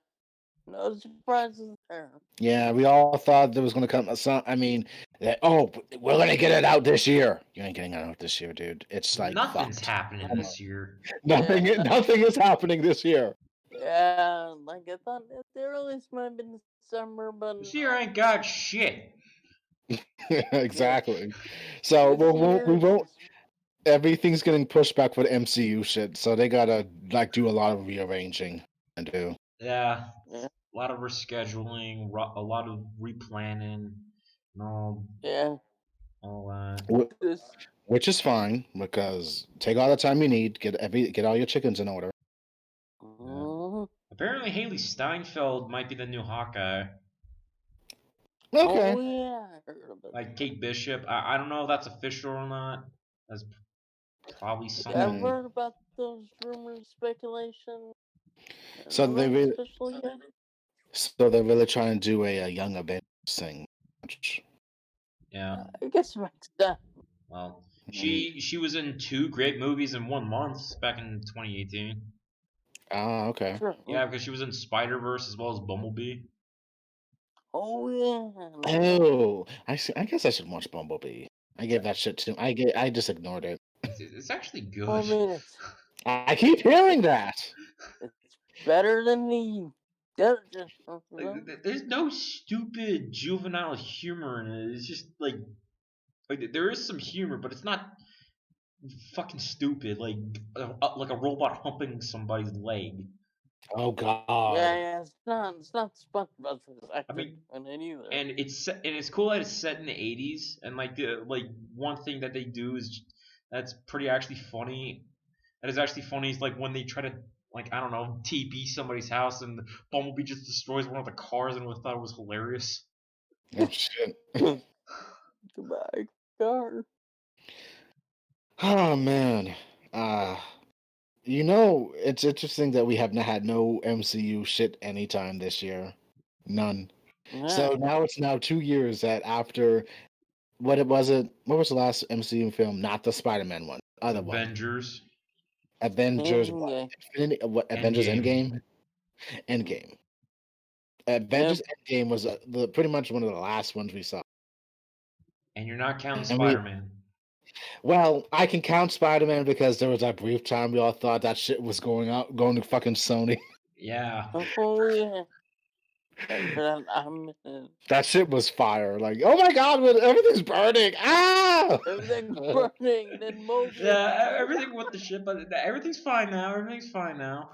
No surprises there. Yeah, we all thought there was gonna come some. I mean, we're gonna get it out this year. You ain't getting it out this year, dude. It's like Nothing's fucked. happening this year. Nothing. Yeah. Nothing is happening this year. Yeah, like I thought the earliest might have been December, but This year ain't got shit. Exactly. So this we year won't. is Everything's getting pushed back for the MCU shit, so they gotta like do a lot of rearranging and do. Yeah, yeah, a lot of rescheduling, a lot of replanning, and yeah. all that. This Which is fine because take all the time you need, get all your chickens in order. mhm. Apparently, Haley Steinfeld might be the new Hawkeye. Okay. Oh yeah, I heard about Like Kate Bishop. I don't know if that's official or not. That's probably that. Yeah, I've something. heard about those rumors, speculation. I So don't they know really, official yet. so they're really trying to do a young Avengers thing. Yeah. I guess it makes sense. Well, Mm. she was in 2 great movies in 1 month back in 2018. Ah, okay. True. Yeah, because she was in Spider-Verse as well as Bumblebee. Oh yeah. Oh, I see. I guess I should watch Bumblebee. I gave that shit to. I just ignored it. It's actually good. Well, I mean, I keep hearing that. it's better than the other. There's no stupid juvenile humor in it. It's just like there is some humor, but it's not fucking stupid. Like a robot humping somebody's leg. Oh Yeah, God. yeah, it's not SpongeBob's I acting mean, in it either. and it's cool that it's set in the 80s, and like one thing that they do is that's pretty actually funny. That is actually funny is like when they try to, like, I don't know, TP somebody's house and Bumblebee just destroys one of the cars, and we thought it was hilarious. Oh shit. Goodbye, car. Oh man. Uh it's interesting that we have not had no MCU shit anytime this year. None. Yeah. So now it's now 2 years that after what was the last MCU film? Not the Spider-Man one. Other one. Avengers Avengers what? Yeah. What Avengers Endgame, Endgame? Endgame. Yep. Avengers Endgame was the pretty much one of the last ones we saw. and you're not counting And we Spider-Man. well, I can count Spider-Man because there was that brief time we all thought that shit was going to fucking Sony. Yeah. Oh yeah. For that, That shit was fire. Like, oh my god, everything's burning. Ah! everything's burning. Then Mobius. Yeah, everything with the shit, but everything's fine now. Everything's fine now.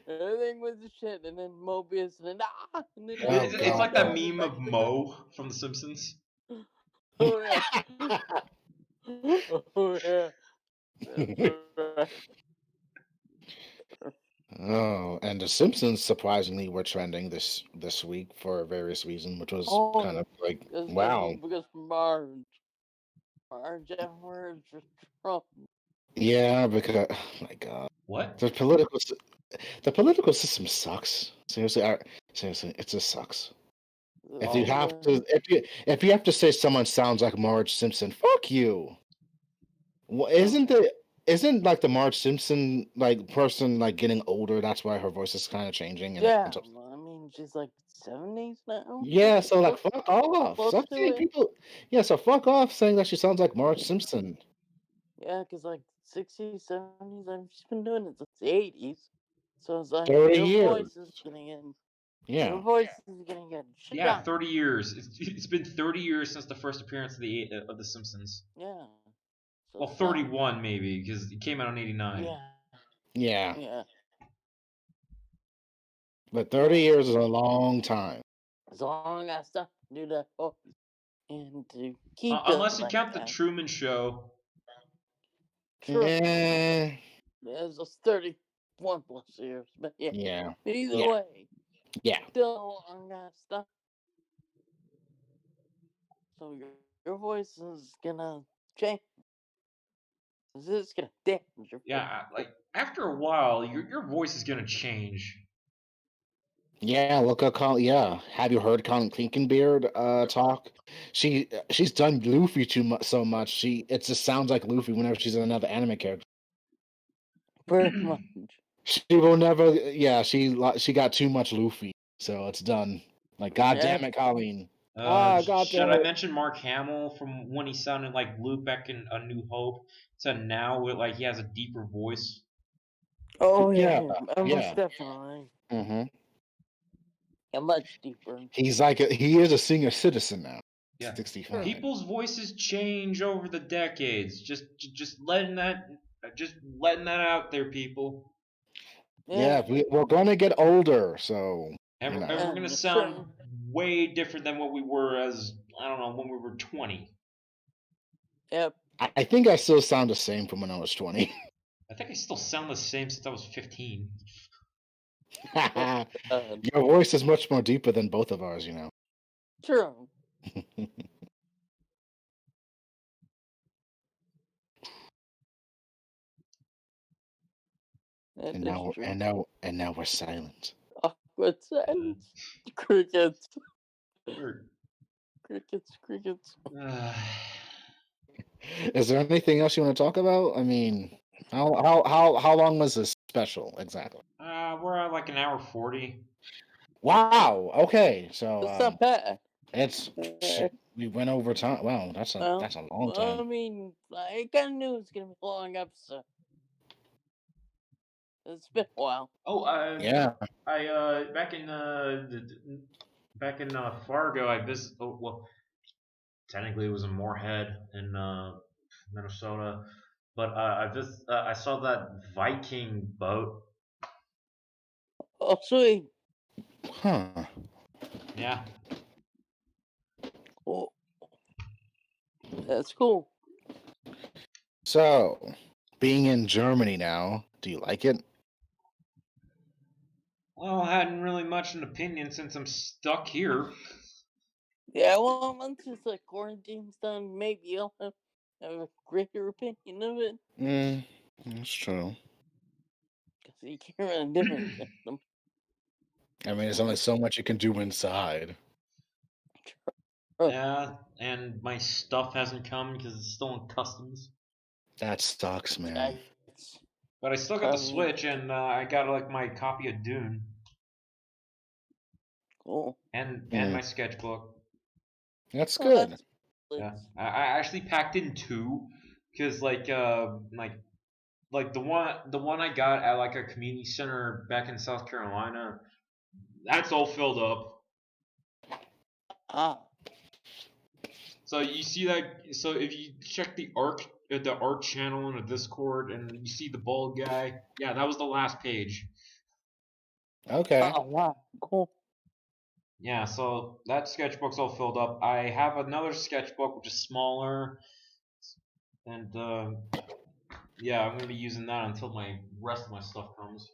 Everything was the shit, and then Mobius, and then and then Oh It's god. like that no, meme back of to the Mo from The Simpsons. Oh yeah. Oh yeah. That's right. Oh, and The Simpsons surprisingly were trending this week for various reasons, which was kind Oh, of like, because wow. because Marge Edwards was Trump. Yeah, because oh my god, What? the political system sucks. Seriously, it just sucks. If you Oh have yeah. to, if you have to say someone sounds like Marge Simpson, fuck you. Well, isn't like the Marge Simpson like person like getting older? That's why her voice is kind of changing. And Yeah, I mean, she's like 70s now. yeah, so like fuck off. Close Stop to saying it. people. Yeah, so fuck off saying that she sounds like Marge Simpson. Yeah, because like 60s, 70s, she's been doing it since the 80s. So it's like 30 your years. voice is getting in. Your Yeah. voice is getting in. Shut Yeah, down. 30 years. It's been 30 years since the first appearance of the Simpsons. Yeah. So Well, it's not. 31 maybe because it came out in '89. Yeah. Yeah. Yeah. But 30 years is a long time. As long as I stop to do that voice and to keep it Unless you like count the that. Truman Show. True. Eh, It's just 31 plus years. But yeah. yeah. Either Yeah. way. Yeah. Still, I'm gonna stop. So your voice is gonna change. This is gonna damage your voice. Yeah, like after a while, your voice is gonna change. Yeah, look at Colin. Yeah, have you heard Colin Klinkenbeard talk? She's done Luffy so much. It just sounds like Luffy whenever she's in another anime character. Pretty much. She will never. Yeah, she got too much Luffy, so it's done. Like, god Yeah. damn it, Colleen. God Should damn I it. mention Mark Hamill from when he sounded like Luke back in A New Hope to now with like he has a deeper voice? Oh Yeah, yeah, most yeah. definitely. Mm-hmm. Yeah, much deeper. He's like he is a senior citizen now. Yeah. 65. People's voices change over the decades. Just letting that out there, people. Yeah, we're gonna get older, so And, you and know. we're gonna Yes, sound sir. way different than what we were as I don't know when we were 20. Yep. I think I still sound the same from when I was 20. I think I still sound the same since I was 15. Your voice is much more deeper than both of ours, you know. True. That and is now true. and now we're silent. Awkward silence. Crickets. We're- Crickets. Is there anything else you want to talk about? I mean, how long was this special exactly? we're at like an hour 40. Wow. Okay, so It's not bad. it's we went over time. Wow, that's a long time. I mean, I kind of knew it was gonna be a long episode. It's been a while. Oh, Yeah. I back in Fargo, I visited. Oh, well, technically it was in Moorhead in Minnesota, but I saw that Viking boat. Oh, sweet. Huh. Yeah. Oh, that's cool. So, being in Germany now, do you like it? Well, I hadn't really much an opinion since I'm stuck here. Yeah, well, once this quarantine's done, maybe I'll have a greater opinion of it. That's true. Because you can't really do anything with them. I mean, there's only so much you can do inside. Yeah, and my stuff hasn't come because it's still in customs. That sucks, man. But I still got the Switch, and I got like my copy of Dune. Cool. And my sketchbook. That's good. Yeah, I actually packed in 2 because like the one I got at like a community center back in South Carolina, that's all filled up. Ah. So you see that? So if you check the art channel in the Discord, and you see the bald guy, yeah, that was the last page. Okay. Oh wow, cool. Yeah, so that sketchbook's all filled up. I have another sketchbook which is smaller, and yeah, I'm gonna be using that until my rest of my stuff comes.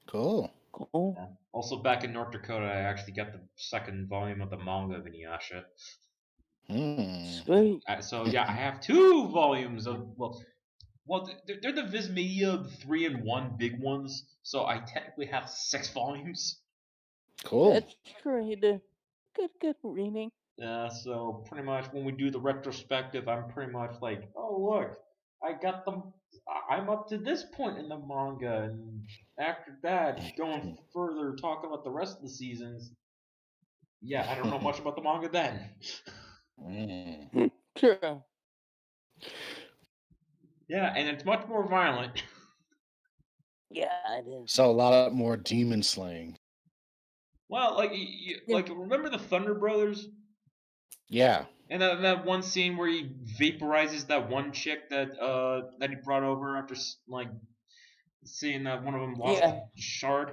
Cool. Cool. Yeah. Also, back in North Dakota, I actually got the second volume of the manga of Inuyasha. Sweet. So yeah, I have 2 volumes of they're the Viz Media 3-in-1 big ones, so I technically have 6 volumes. Cool. That's great. Good reading. So pretty much when we do the retrospective, I'm pretty much like, oh look, I got them. I'm up to this point in the manga, and after that, going further, talking about the rest of the seasons. Yeah, I don't know much about the manga then. Sure. Yeah, and it's much more violent. Yeah, it is. So a lot more demon slaying. Well, like remember the Thunder Brothers? Yeah. And that one scene where he vaporizes that one chick that he brought over after like seeing that one of them lost a shard.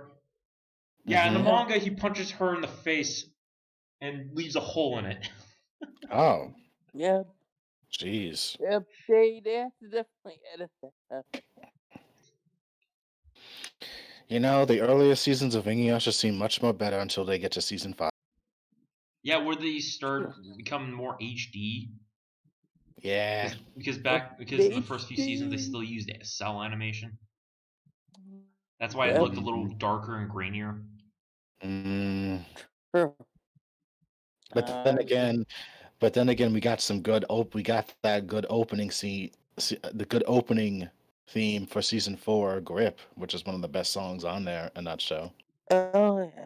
Yeah, in the manga he punches her in the face and leaves a hole in it. Oh. Yeah. Jeez. Yep, they have to definitely edit that. You know, the earlier seasons of Inuyasha seem much more better until they get to season 5. Yeah, where they start becoming more HD. Yeah. Because in the first few seasons they still used cell animation. That's why it looked a little darker and grainier. Mm, True. but then again, we got some good. We got that good opening the good opening theme for season 4, "Grip," which is one of the best songs on there in that show. Oh yeah.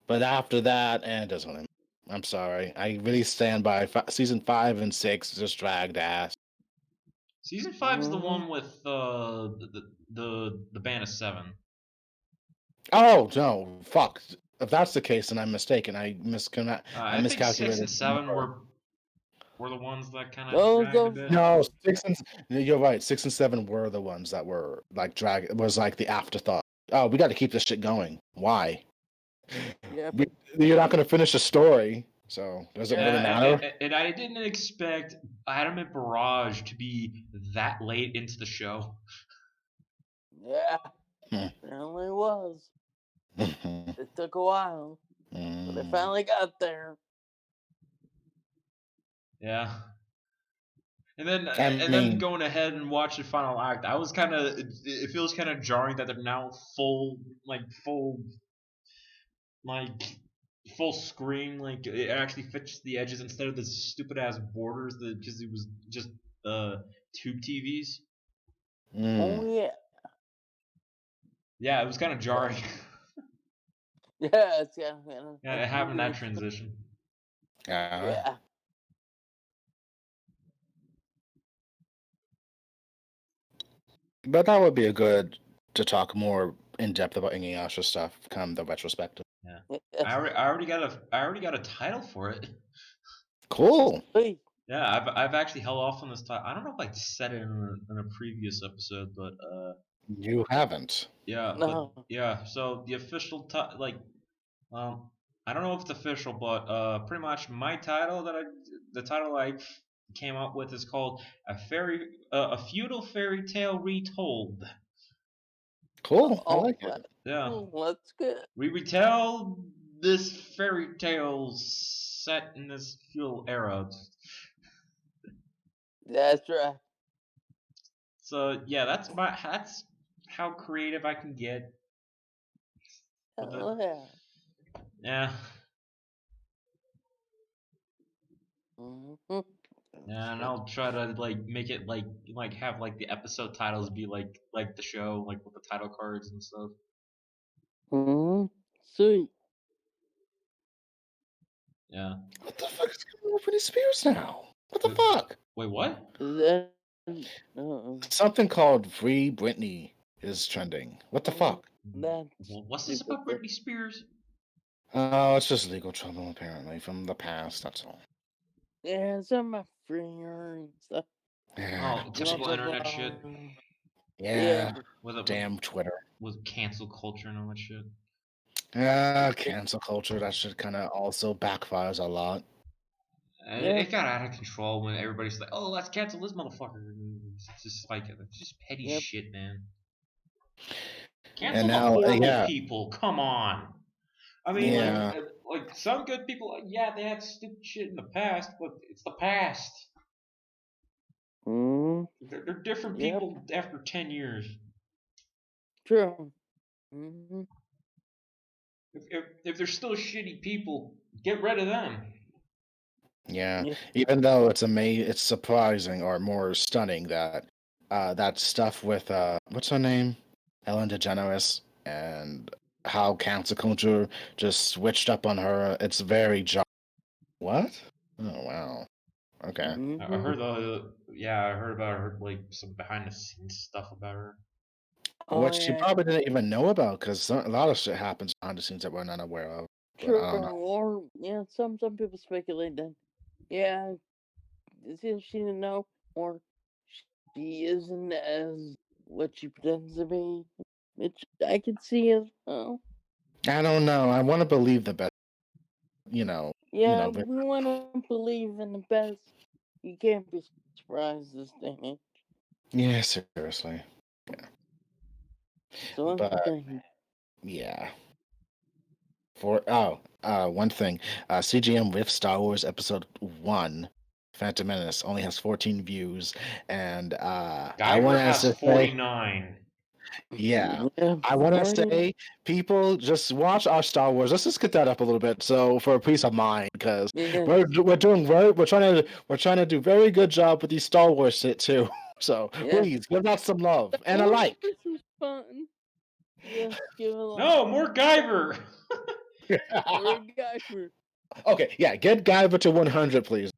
But after that, and it doesn't. I'm sorry. I really stand by season 5 and 6 just dragged ass. Season 5 is the one with the band of 7. Oh no! Fuck. If that's the case, then I'm mistaken. I I think 6 and miscalculated. 7 were the ones that kind of Those dragged a those bit. No, you're right. 6 and 7 were the ones that were like drag. It was like the afterthought. Oh, we got to keep this shit going. Why? yeah. We, you're not going to finish the story, so does it really matter? And I didn't expect Adam and Barrage to be that late into the show. Yeah. Hmm. Apparently it was. It took a while, but they Mm. finally got there. Yeah. And then going ahead and watch the final act, I was kind of it feels kind of jarring that they're now full screen, like it actually fits the edges instead of the stupid ass borders that because it was just tube TVs. Oh yeah. Yeah, it was kind of jarring. Yeah, it's kind of Yeah, having that transition. Yeah. But that would be a good to talk more in depth about Inuyasha stuff, come the retrospective. Yeah, I already got a title for it. Cool. Sweet. Yeah, I've actually held off on this title. I don't know if I said it in a previous episode, but You haven't. yeah, No. but yeah. So the official I don't know if it's official, but pretty much my title the title I came up with is called a feudal fairy tale retold. Cool. I like it. Yeah, That's good. we retell this fairy tale set in this feudal era. That's right. So yeah, that's how creative I can get with it. Oh yeah. Yeah. Mm-hmm. Yeah, and I'll try to like make it like have like the episode titles be like the show, like with the title cards and stuff. Mm-hmm. Sweet. Yeah. What the fuck is going on with Britney Spears now? What the fuck? Wait, what? Then, Something called Free Britney is trending. What the fuck? That's What's this about Britney Spears? Oh, it's just legal trouble apparently from the past. That's all. Yeah, some of my friends and stuff. Yeah. Oh, typical internet shit. Yeah. With Damn Twitter. with cancel culture and all that shit. Cancel culture. That shit kind of also backfires a lot. And Yeah. it got out of control when everybody's like, "Oh, let's cancel this motherfucker." It's just like it's just petty Yep. shit, man. And Cancel now, the horrible yeah. people. Come on. I mean, Yeah. like some good people. Yeah, they had stupid shit in the past, but it's the past. Mm, They're different Yep. people after 10 years. true. Mm-hmm. If they're still shitty people, get rid of them. Yeah. Yeah. Even though it's surprising or more stunning that that stuff with what's her name? Ellen DeGeneres and how cancel culture just switched up on her. It's very What? Oh wow. Okay. I Mm-hmm. heard I heard about her like some behind the scenes stuff about her. Oh, Which she yeah. probably didn't even know about because a lot of shit happens behind the scenes that we're not aware of. But True. I don't know. Or yeah, some people speculate that yeah, it's either she didn't know or she isn't as what she pretends to be. Which I could see as well. I don't know. I want to believe the best. Yeah, But we want to believe in the best. You can't be surprised this day and age. yeah, seriously. So one But thing. yeah. One thing. CJM with Star Wars Episode 1, Phantom Menace, only has 14 views. And I Guyver want to has say 49. Yeah. Yeah, I want to alright. say, people, just watch our Star Wars. Let's just get that up a little bit, so for a peace of mind, because Yeah. we're doing we're trying to do very good job with these Star Wars shit too. So Yeah. please give us some love and a Wars like. was fun. Yes, give a like. No, more Guyver. Or a Guyver. Okay, yeah, get Guyver to 100, please.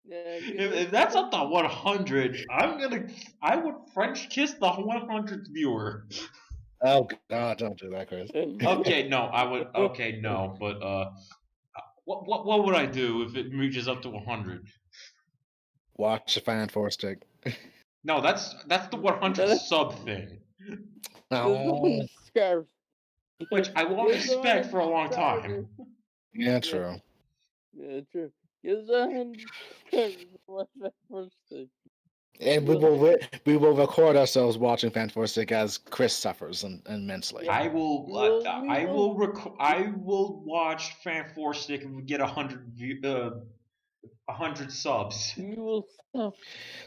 Yeah, If that's up to 100, I would French kiss the 100th viewer. Oh God, don't do that, Chris. Okay, no, I would. Okay, no, but what would I do if it reaches up to 100? Watch the fan four stick. No, that's the 100 sub thing, Oh, Subscribers. which I won't Give us expect for a long 100 time. subscribers. yeah, true. Yeah, true. Give us 100 subscribers. Watch that first thing. And we will record ourselves watching Fan four stick as Chris suffers immensely. Yeah. I will. I will watch Fan Four Stick if we get 100 subs. You will suffer.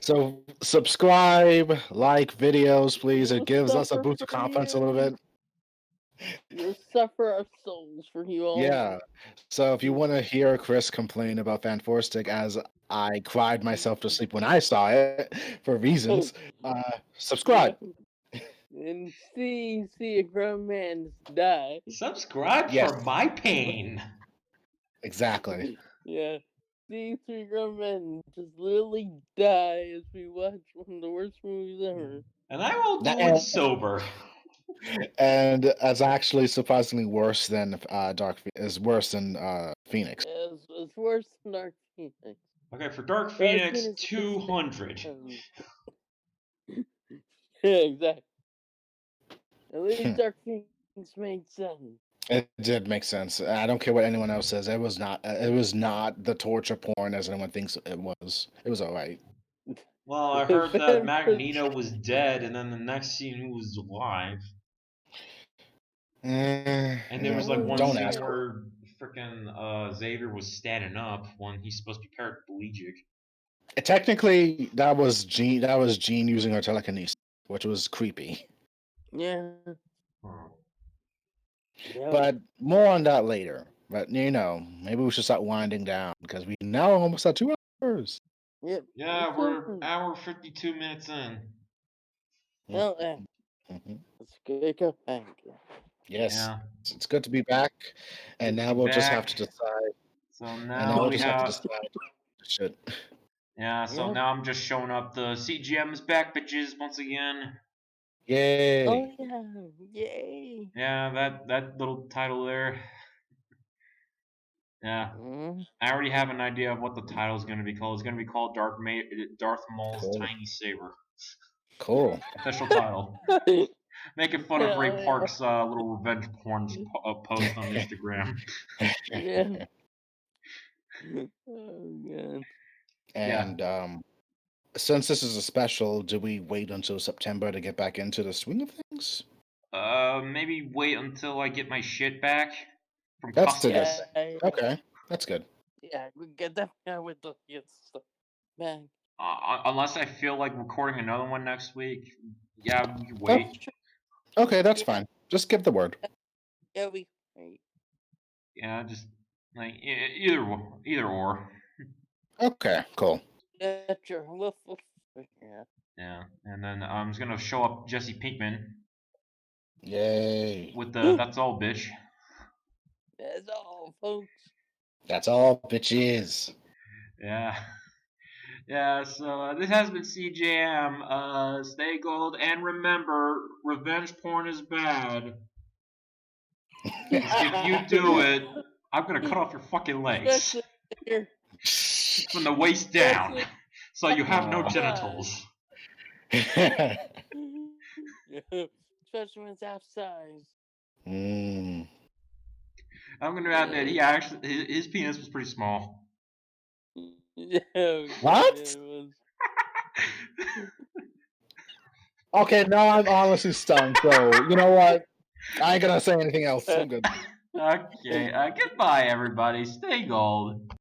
So subscribe, like videos, please. You It will gives us a suffer boost of for confidence a little you. bit. You'll suffer our souls for you all. Yeah. So if you want to hear Chris complain about Fan four stick as I cried myself to sleep when I saw it for reasons, subscribe. Yeah. And see a grown man die. Subscribe Yes. for my pain. Exactly. Yeah. See three grown men just literally die as we watch one of the worst movies ever. And I will do And- it sober. And it's actually surprisingly worse than worse than Phoenix. Yeah, it's worse than Dark Phoenix. Okay, for Dark Dark Phoenix, Phoenix 200. Yeah, exactly. At least Dark Phoenix made sense. It did make sense. I don't care what anyone else says. It was not. It was not the torture porn as anyone thinks it was. It was all right. Well, I heard that Magneto was dead, and then the next scene he was alive. And there was like one Don't scene ask. where freaking Xavier was standing up when he's supposed to be paraplegic. Technically, that was Jean. That was Jean using her telekinesis, which was creepy. Yeah. Oh. Yeah. But more on that later. But maybe we should start winding down because we now almost at 2 hours. Yep. Yeah, we're hour 52 minutes in. Well, Mhm. let's go back. Yes, Yeah. it's good to be back, and Good to now be we'll just have back. to decide. So And now now we'll we just have to have. decide. Shit. Yeah, so Yep. now I'm just showing up. The CJM is back, bitches, once again. Yay! Oh yeah! Yay! Yeah, that little title there. Yeah, Mm. I already have an idea of what the title is going to be called. It's going to be called Darth Maul's Cool. Tiny Saber. Cool. Official title. Making fun of Ray Yeah. Park's little revenge porn post on Instagram. Yeah. Oh god. And since this is a special, do we wait until September to get back into the swing of things? Maybe wait until I get my shit back from That's customs. good. Okay, that's good. Yeah, we get that guy with the stuff back. Unless I feel like recording another one next week. Yeah, we can wait. Okay, that's fine. Just give the word. Yeah, we wait. Yeah, just like either or. Okay, cool. Yeah, sure. We'll figure out. Yeah, and then I'm just gonna show up Jesse Pinkman Yay. with the "That's all, bitch." That's all, folks. That's all, bitches. Yeah, yeah. So this has been CJM. Stay gold, and remember, revenge porn is bad. If you do it, I'm gonna cut off your fucking legs Especially here. from the waist down, so you have no Oh. genitals. Yeah. Especially when it's half size. Mm. I'm gonna admit, he actually his penis was pretty small. Yeah, What? it was. Okay, now I'm honestly stunned. So you know what? I ain't gonna say anything else. I'm good. Okay, goodbye, everybody. Stay gold.